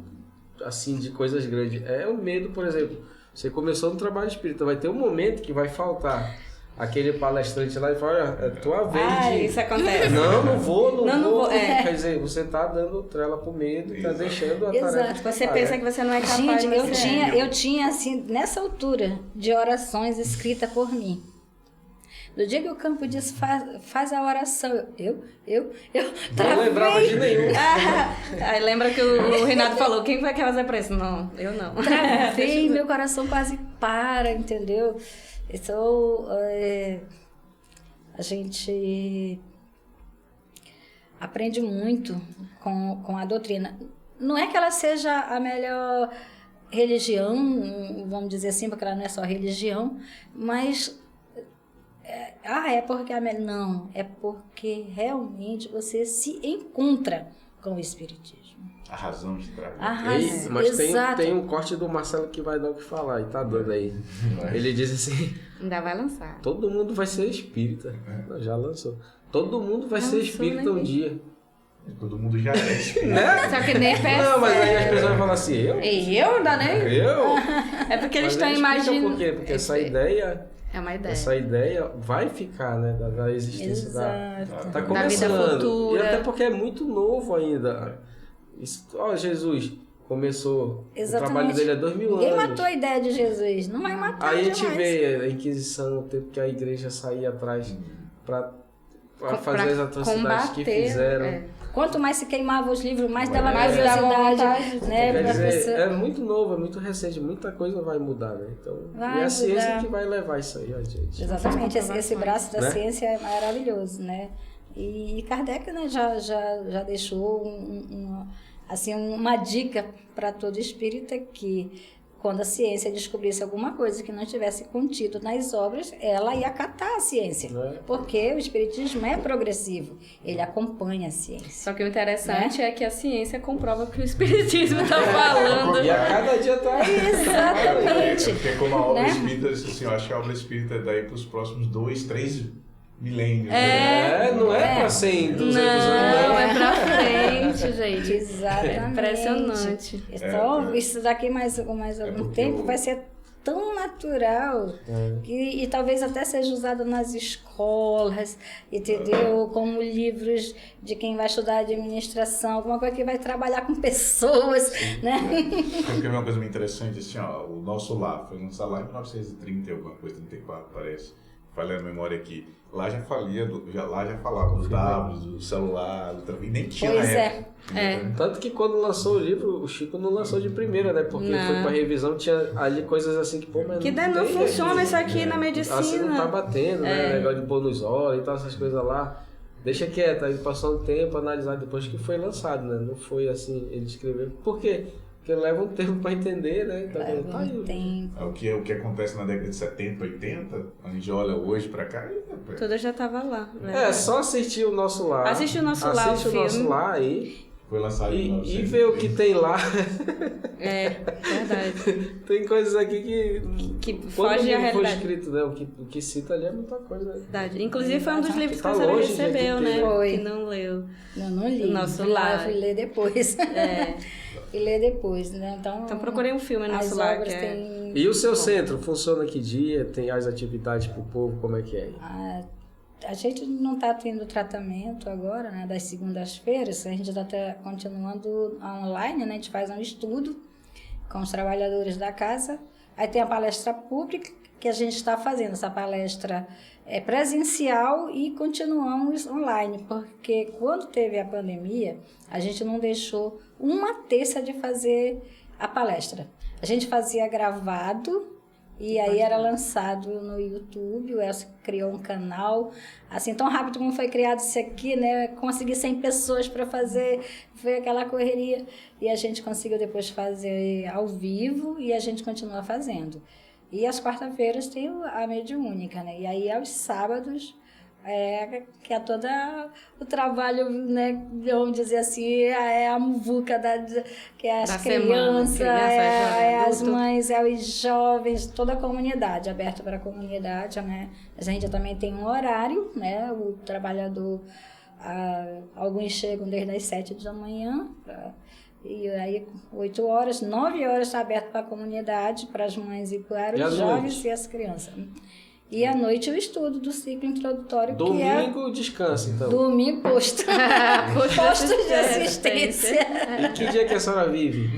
assim, de coisas grandes. É o medo, por exemplo, você começou no trabalho espírita, vai ter um momento que vai faltar aquele palestrante lá e fala, olha, é tua vez de... Isso acontece. Não vou. Não vou, Quer dizer, você tá dando trela pro medo e tá deixando a Exato. tarefa. Você pensa que você não é capaz, Gente, mas você é. eu tinha, assim, nessa altura, de orações escritas por mim. No dia que o campo diz, faz a oração, eu Não lembrava de nenhum. Aí lembra que o Renato falou, quem vai querer fazer pra isso? Não, eu não. travei, meu coração quase para, entendeu? Então, a gente aprende muito com a doutrina. Não é que ela seja a melhor religião, vamos dizer assim, porque ela não é só religião, mas... é porque a melhor... Não, é porque realmente você se encontra com o Espiritismo. A razão de trás. Ei, mas Exato. tem um corte do Marcelo que vai dar o que falar, e tá dando aí. Ele diz assim... Ainda vai lançar. Todo mundo vai ser espírita. Não, já lançou. Todo mundo vai ser espírita um dia. Todo mundo já é espírita. Né? Só que nem percebe. Não, mas aí as pessoas vão falar assim, eu? Eu ainda nem? Eu? É porque eles Mas estão ele explica imaginando. por quê? Porque essa ideia É uma ideia. Essa ideia vai ficar, né? Da existência Exato. Tá Da começando. vida futura. E até porque é muito novo ainda. Isso, ó, Jesus começou. Exatamente. O trabalho dele é 2000 Ninguém anos. matou a ideia de Jesus. Não vai matar Aí a gente jamais. vê a Inquisição, o tempo que a igreja saía atrás pra fazer as atrocidades que combater, fizeram. Quanto mais se queimava os livros, mais dava Mais dava curiosidade. vontade. Né, Quer pra dizer, pessoa. é muito novo, é muito recente, muita coisa vai mudar, né? Então, Vai e a ciência mudar. que vai levar isso aí, a gente. Exatamente, esse braço da Né? ciência é maravilhoso, né? E Kardec, né, já deixou assim, uma dica para todo espírita que quando a ciência descobrisse alguma coisa que não estivesse contido nas obras, ela ia acatar a ciência. É. Porque o espiritismo é progressivo, ele acompanha a ciência. Só que o interessante é que a ciência comprova o que o espiritismo está falando. E a cada dia tá. Exatamente. Porque como a obra Né? espírita, assim, eu acho que a obra espírita é daí para os próximos 2, 3 milênios. Não é pra 100, 200 anos. Não, é pra frente, gente. Exatamente. Impressionante. Então, isso daqui mais algum porque tempo vai ser tão natural e talvez até seja usado nas escolas, entendeu? Como livros de quem vai estudar administração, alguma coisa que vai trabalhar com pessoas, né? Porque é uma coisa muito interessante, assim, ó, o nosso lar foi lançado lá em 1930 e alguma coisa, 34 parece. Falei a memória aqui. Lá já falava dos dados, do celular, do trabalho, nem tinha Pois na é. época. Tanto que quando lançou o livro, o Chico não lançou de primeira, né? Porque Não. foi pra revisão, tinha ali coisas assim que, pô, mas Que daí não tem, funciona isso aqui na assim medicina. não tá batendo, né? Negócio de pôr nos olhos e tal, essas coisas lá. Deixa quieto, aí passou um tempo, analisar depois que foi lançado, né? Não foi assim, ele escreveu. Por quê? Porque leva um tempo para entender, né? Então, Leva tá aí. um tempo. É o que acontece na década de 70, 80, a gente olha hoje pra cá e... Tudo já tava lá. É, só assistir o Nosso Lar. Assiste o Nosso Lar, Assiste o o Nosso filme. Lar aí. Foi lançado em E 1930. ver o que tem lá. É, verdade. Tem coisas aqui Que quando foge à for realidade. escrito, né? O que cita ali é muita coisa. Né? Verdade. Inclusive foi um dos livros que Tá a senhora longe de recebeu, aqui, né? foi. Que não leu. Eu não li. O Nosso fui lá, Lar. fui ler depois. É. E ler depois, né? Então procurei um filme no as Nosso Lar. obras Que é... têm... E o seu centro funciona que dia? Tem as atividades pro povo? Como é que é? A gente não está tendo tratamento agora, né? Das segundas-feiras. A gente está continuando online, né? A gente faz um estudo com os trabalhadores da casa. Aí tem a palestra pública que a gente está fazendo. Essa palestra é presencial e continuamos online, porque quando teve a pandemia, a gente não deixou uma terça de fazer a palestra. A gente fazia gravado e aí era lançado no YouTube. O Elcio criou um canal, assim, tão rápido como foi criado isso aqui, né? Consegui 100 pessoas para fazer, foi aquela correria. E a gente conseguiu depois fazer ao vivo e a gente continua fazendo. E às quarta-feiras tem a mediúnica, né? E aí aos sábados, que é todo o trabalho, né? Vamos dizer assim, é a muvuca que é as Da semana, crianças, criança, é jovem, as adulto. mães, é os jovens, toda a comunidade, aberta para a comunidade, né? A gente também tem um horário, né? O trabalhador, alguns chegam desde as 7 da manhã, e aí 8 horas, 9 horas está aberto para a comunidade, para as mães e para E à os jovens noite? e as crianças. E à noite o estudo do ciclo introdutório, que é Domingo descansa, então. domingo posto. Posto de assistência. E que dia que a senhora vive?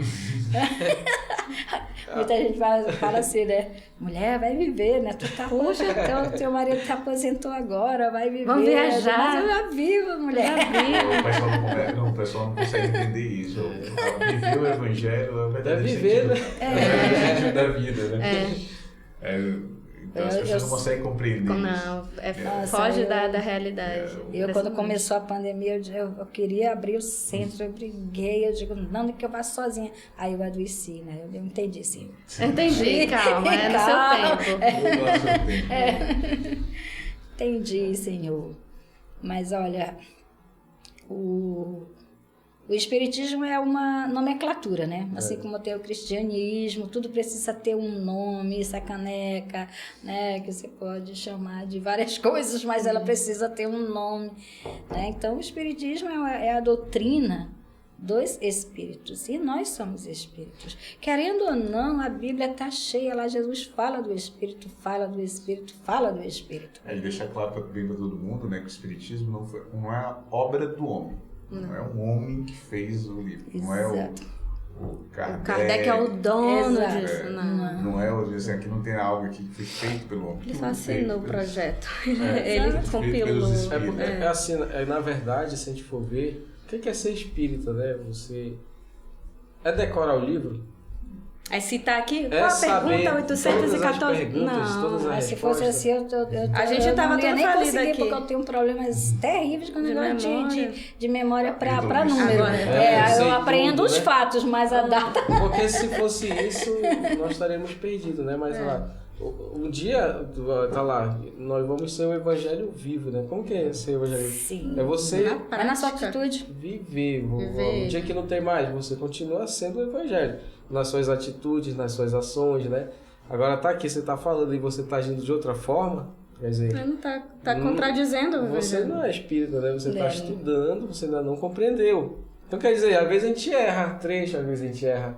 Muita gente fala assim, né? Mulher, vai viver, né? Tu tá hoje, então teu marido te aposentou agora, vai viver. Vamos viajar. Mas eu já vivo, mulher. O pessoal não consegue entender isso. Viver o evangelho é o verdadeiro Deve viver, sentido, é o verdadeiro sentido da vida, né? Então as pessoas não conseguem compreender isso. Não, Nossa, foge eu- da realidade. Eu, quando começou a pandemia, eu queria abrir o centro, eu briguei, eu digo, não, que eu vá sozinha. Aí eu adoeci, né? Eu entendi, sim. Entendi, calma, é no Calma. seu tempo. Tudo ao seu tempo. Entendi, Senhor. Mas olha, o Espiritismo é uma nomenclatura, né? Assim como tem o cristianismo, tudo precisa ter um nome, essa caneca, né? Que você pode chamar de várias coisas, mas ela precisa ter um nome, né? Então, o Espiritismo é a doutrina dos espíritos, e nós somos espíritos. Querendo ou não, a Bíblia está cheia, lá Jesus fala do Espírito, fala do Espírito, fala do Espírito. Ele deixa claro para todo mundo, né, que o Espiritismo não é a obra do homem. Não é um homem que fez o livro. Não é Exato. o Kardec. O Kardec é o dono Exato. disso, não. Não é o assim, aqui não tem algo aqui que foi feito pelo homem. Ele Tudo só assinou o feito projeto. É, Ele exato. compilou. Pelos É, espíritos. é assim, na verdade, se a gente for ver, o que é ser espírita, né? Você... É decorar o livro? Aí citar aqui, É qual a saber pergunta? todas as 814? perguntas, todas Não. as Se fosse respostas. assim, A gente eu tava não ia toda nem falida conseguir, aqui. porque eu tenho problemas terríveis com o De negócio memória. de memória para Agora, número. eu sei Eu aprendo tudo, os né? fatos, mas a data... Porque se fosse isso, nós estaríamos perdidos, né? Mas lá, um dia, tá lá, nós vamos ser o evangelho vivo, né? Como que é ser o evangelho vivo? Sim. É você Mas na sua atitude. viver. Viver. Um dia que não tem mais, você continua sendo o evangelho. Nas suas atitudes, nas suas ações, né? Agora tá aqui, você tá falando e você tá agindo de outra forma, quer dizer... Não tá Não- contradizendo o Você evangelho. não é espírita, né? Você está Não. estudando, você ainda não compreendeu. Então quer dizer, às vezes a gente erra trecho, às vezes a gente erra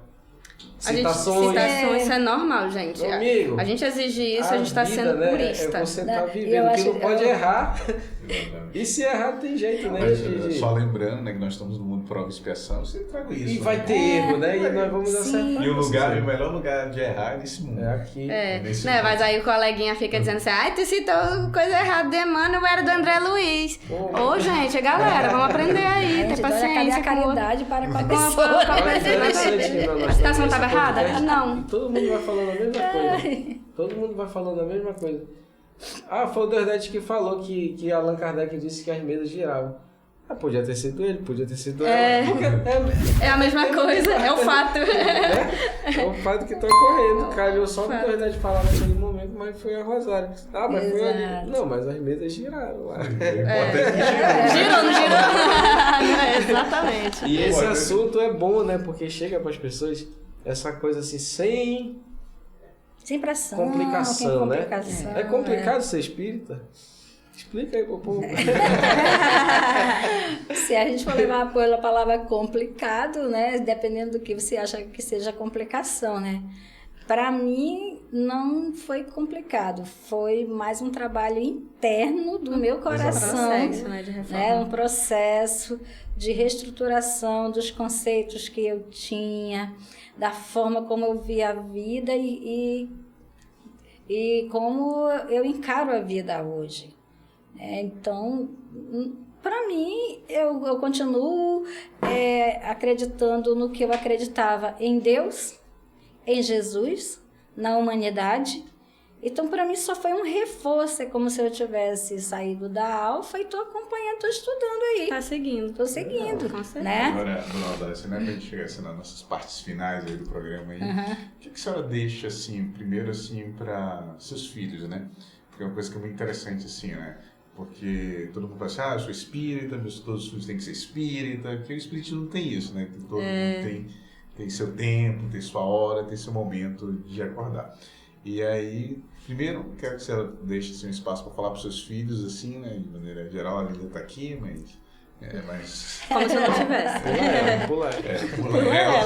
citações. Citações, isso é normal, gente. Meu amigo, A gente exige isso, a gente tá vida, sendo né, purista. É você Né? tá E vivendo, eu que acho- não pode eu- errar. Exatamente. E se errar, tem jeito, né? Mas, de- só lembrando, né, que nós estamos no mundo prova e expiação, você traga isso. E vai né? ter erro, né? E nós vamos Sim. acertar. E o melhor lugar de errar é nesse mundo. É aqui. É, Nesse né, mundo. mas aí o coleguinha fica dizendo assim, ai, tu citou coisa errada de Emmanuel, era do André Luiz. Ô, gente, galera, vamos aprender aí, Gente, ter então, cadê paciência a com o outro. caridade para com a Com a- pessoa? com a Olha, pessoa. interessante que nós A citação temos estava esse errada? podcast Não. e todo mundo vai falando a mesma coisa. Todo mundo vai falando a mesma coisa. Ah, foi o Dordete que falou que Allan Kardec disse que as mesas giravam. Podia ter sido ele, podia ter sido ela. Porque É a mesma coisa, é o fato. é o fato que tá ocorrendo. Calhou só com verdade de falar naquele momento, mas foi a Rosário. Mas foi a... Não, mas as mesas giraram lá. Girou, não girou? Exatamente. E esse assunto é bom, né? Porque chega para as pessoas essa coisa assim, sem pressão. Complicação, né? Complicação, é complicado ser espírita? Explica aí pro povo. Se a gente for levar pela palavra complicado, né? Dependendo do que você acha que seja complicação, né? Para mim, não foi complicado. Foi mais um trabalho interno do meu coração. Um processo, né, de reforma. Né? Um processo de reestruturação dos conceitos que eu tinha, da forma como eu via a vida e como eu encaro a vida hoje. Então, para mim, eu continuo acreditando no que eu acreditava em Deus, em Jesus, na humanidade. Então, para mim, só foi um reforço. É como se eu tivesse saído da Alfa e estou acompanhando, estou estudando aí. Tá seguindo. Estou seguindo, Com certeza. né? Agora, dona Aldácia, né, pra gente chegar assim, nas nossas partes finais aí do programa aí, o que a senhora deixa, assim, primeiro, assim, para seus filhos, né? Porque é uma coisa que é muito interessante, assim, né? Porque todo mundo fala assim, eu sou espírita, todos os filhos têm que ser espírita, porque o espiritismo não tem isso, né? Todo mundo tem seu tempo, tem sua hora, tem seu momento de acordar. E aí, primeiro, quero que a senhora deixe assim, um espaço para falar para os seus filhos, assim, né? De maneira geral, a Linda está aqui, mas... Como se eu não tivesse. Pula ela.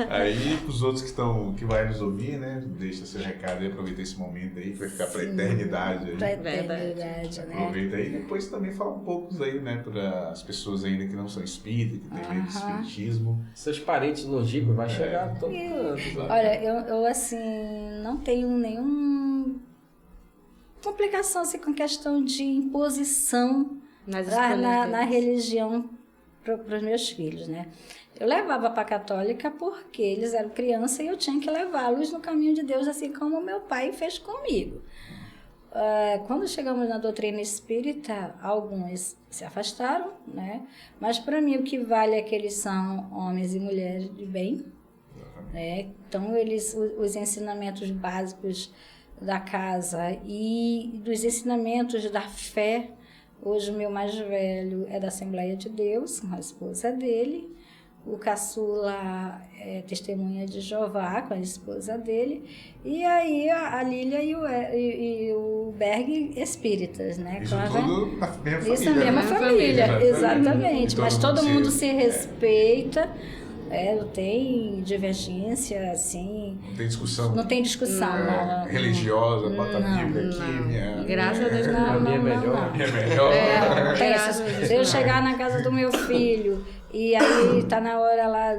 Aí, para os outros que vai nos ouvir, né? Deixa seu recado aí, aproveita esse momento aí, que vai ficar para a eternidade. Aí. Para a eternidade, né? Aproveita aí e depois também fala um pouco aí, né? Para as pessoas ainda que não são espíritas, que têm medo de espiritismo. Seus parentes longínquos vai chegar a todo canto. Olha, eu assim, não tenho nenhuma complicação assim, com questão de imposição na religião para os meus filhos, né? Eu levava para a católica porque eles eram crianças e eu tinha que levá-los no caminho de Deus, assim como meu pai fez comigo. Quando chegamos na doutrina espírita, alguns se afastaram, né? Mas para mim o que vale é que eles são homens e mulheres de bem, né? Então os ensinamentos básicos da casa e dos ensinamentos da fé. Hoje o meu mais velho é da Assembleia de Deus, a esposa dele. O caçula é testemunha de Jeová com a esposa dele. E aí a Lília e o Berg espíritas, né? Isso tudo na mesma família. Isso na mesma família, exatamente. Mas todo mundo se respeita. Não tem divergência, assim... Não tem discussão. Não tem discussão. Não. Religiosa, bota a Bíblia aqui, Graças a Deus, A minha é melhor. É melhor. Se eu chegar na casa do meu filho e aí tá na hora lá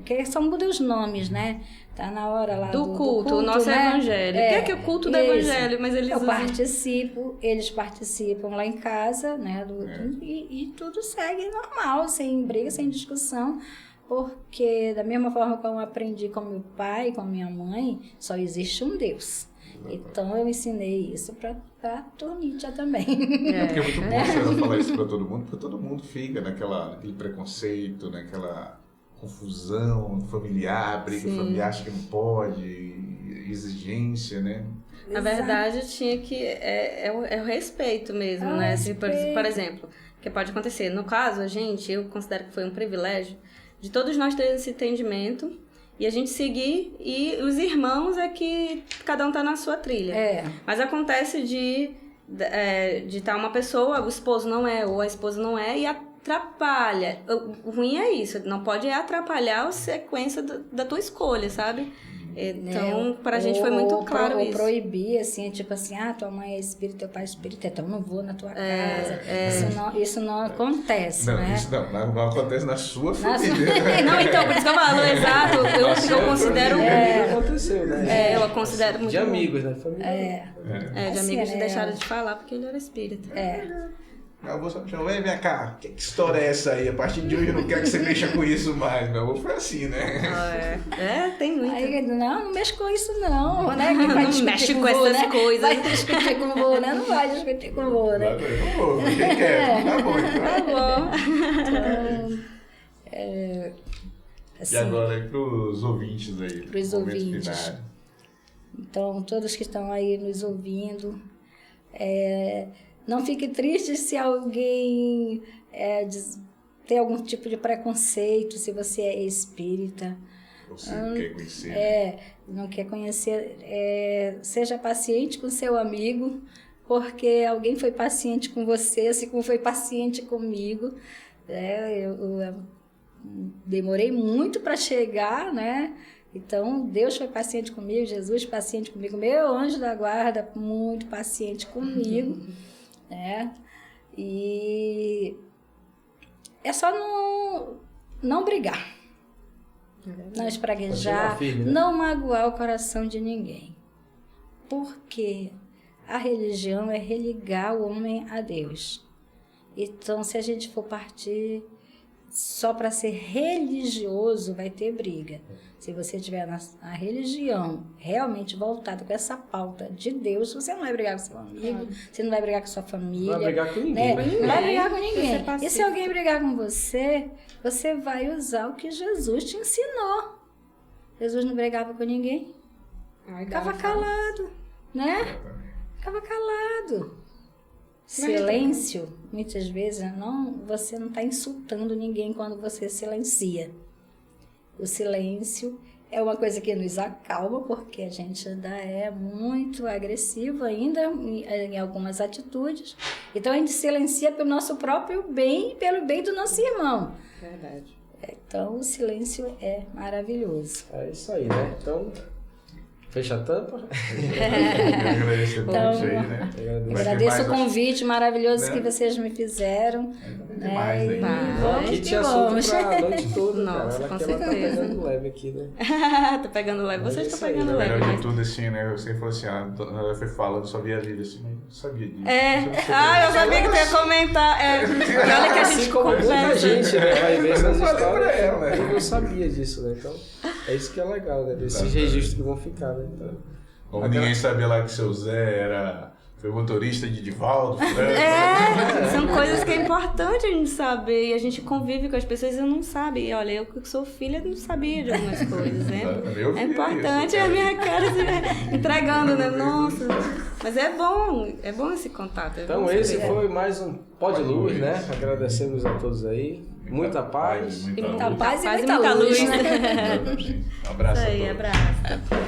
que são muitos nomes, né? Tá na hora lá do culto, o nosso né? evangelho. O que é o culto do evangelho? Mas eles eles participam lá em casa, né? E tudo segue normal, sem briga, sem discussão. Porque da mesma forma como eu aprendi com meu pai, com minha mãe, só existe um Deus. Então eu ensinei isso para Tornitia também. Porque é muito bom a senhora falar isso para todo mundo, porque todo mundo fica naquele preconceito, naquela confusão familiar, briga familiar, acha que não pode, exigência, né? Na verdade, tinha que... É o respeito mesmo, né? Assim, por exemplo, que pode acontecer. No caso, eu considero que foi um privilégio de todos nós terem esse entendimento e a gente seguir, e os irmãos é que cada um tá na sua trilha. Mas acontece de estar uma pessoa, o esposo não é, ou a esposa não é, e atrapalha. O ruim é isso, não pode atrapalhar a sequência da tua escolha, sabe? Então, pra gente foi muito claro isso. Ou proibir, assim, tipo assim, tua mãe é espírita, teu pai é espírita, então não vou na tua casa. Isso não acontece, né? Isso não acontece na sua família. Não, então, por isso que eu falo, exato. Eu considero... aconteceu, né? Eu considero muito... De amigos, né? Família. de amigos que deixaram de falar porque ele era espírita. Meu avô só me chamou, vem cá, que história é essa aí? A partir de hoje eu não quero que você mexa com isso mais. Meu avô foi assim, né? Tem muito. Aí, não mexe com isso não, né? Que vai Não mexe com vô, essas né? coisas. Vai discutir com o vô, né? Não vai discutir com o vô, né? Não vou, quem quer? Tá bom, então. Tá bom. Assim, E agora, para os ouvintes aí. Pros momento ouvintes. final. Então, todos que estão aí nos ouvindo, não fique triste se alguém tem algum tipo de preconceito, se você é espírita. Você quer conhecer. Não quer conhecer, seja paciente com seu amigo, porque alguém foi paciente com você, assim como foi paciente comigo. Eu demorei muito para chegar, né? Então, Deus foi paciente comigo, Jesus paciente comigo, meu anjo da guarda muito paciente comigo, né? E é só não brigar, não espraguejar, firme, né? não magoar o coração de ninguém. Porque a religião é religar o homem a Deus. Então, se a gente for partir só para ser religioso, vai ter briga. Se você tiver a religião realmente voltada com essa pauta de Deus, você não vai brigar com seu amigo, você não vai brigar com sua família. Não vai brigar com ninguém. Né? Não vai brigar com ninguém. Você é E se alguém brigar com você, você vai usar o que Jesus te ensinou. Jesus não brigava com ninguém. Ficava calado, né? Ficava calado. Silêncio, muitas vezes, você não está insultando ninguém quando você silencia. O silêncio é uma coisa que nos acalma, porque a gente ainda é muito agressivo ainda em algumas atitudes. Então, a gente silencia pelo nosso próprio bem e pelo bem do nosso irmão. Verdade. Então, o silêncio é maravilhoso. É isso aí, né? Então, fecha a tampa. Eu agradeço muito Então, isso aí, né? Agradeço o convite maravilhoso que vocês me fizeram. Demais aí. Vamos Aqui que tinha vamos. assunto pra noite toda, Nossa, cara. com Ela tá certeza. pegando leve aqui, né? Tá pegando leve. Vocês Isso estão aí, pegando O leve. melhor de Mas... tudo, assim, né? Você falou assim, ela foi falando, só via a Lívia assim, mas não sabia disso. Eu sabia que tu ia comentar. Olha que a gente Assim como muita conversa. gente, né? Vai ver essas Eu falei pra ela, histórias. né? Eu não sabia disso, né? Então, é isso que é legal, né? Desses registros que vão ficar, né? Então, Como ninguém sabia lá que seu Zé foi motorista de Divaldo, Franco. São coisas que é importante a gente saber. E a gente convive com as pessoas e não sabe. E olha, eu que sou filha não sabia de algumas coisas, né? Eu vi É importante isso, a minha cara se entregando, né? Nossa. Mas é bom esse contato. então bom esse saber. foi mais um Pó de Luz, né? Agradecemos a todos aí. Muita paz. Muita luz. paz e Paz e muita muita luz, luz, né? Um abraço Isso a aí, todos. abraço.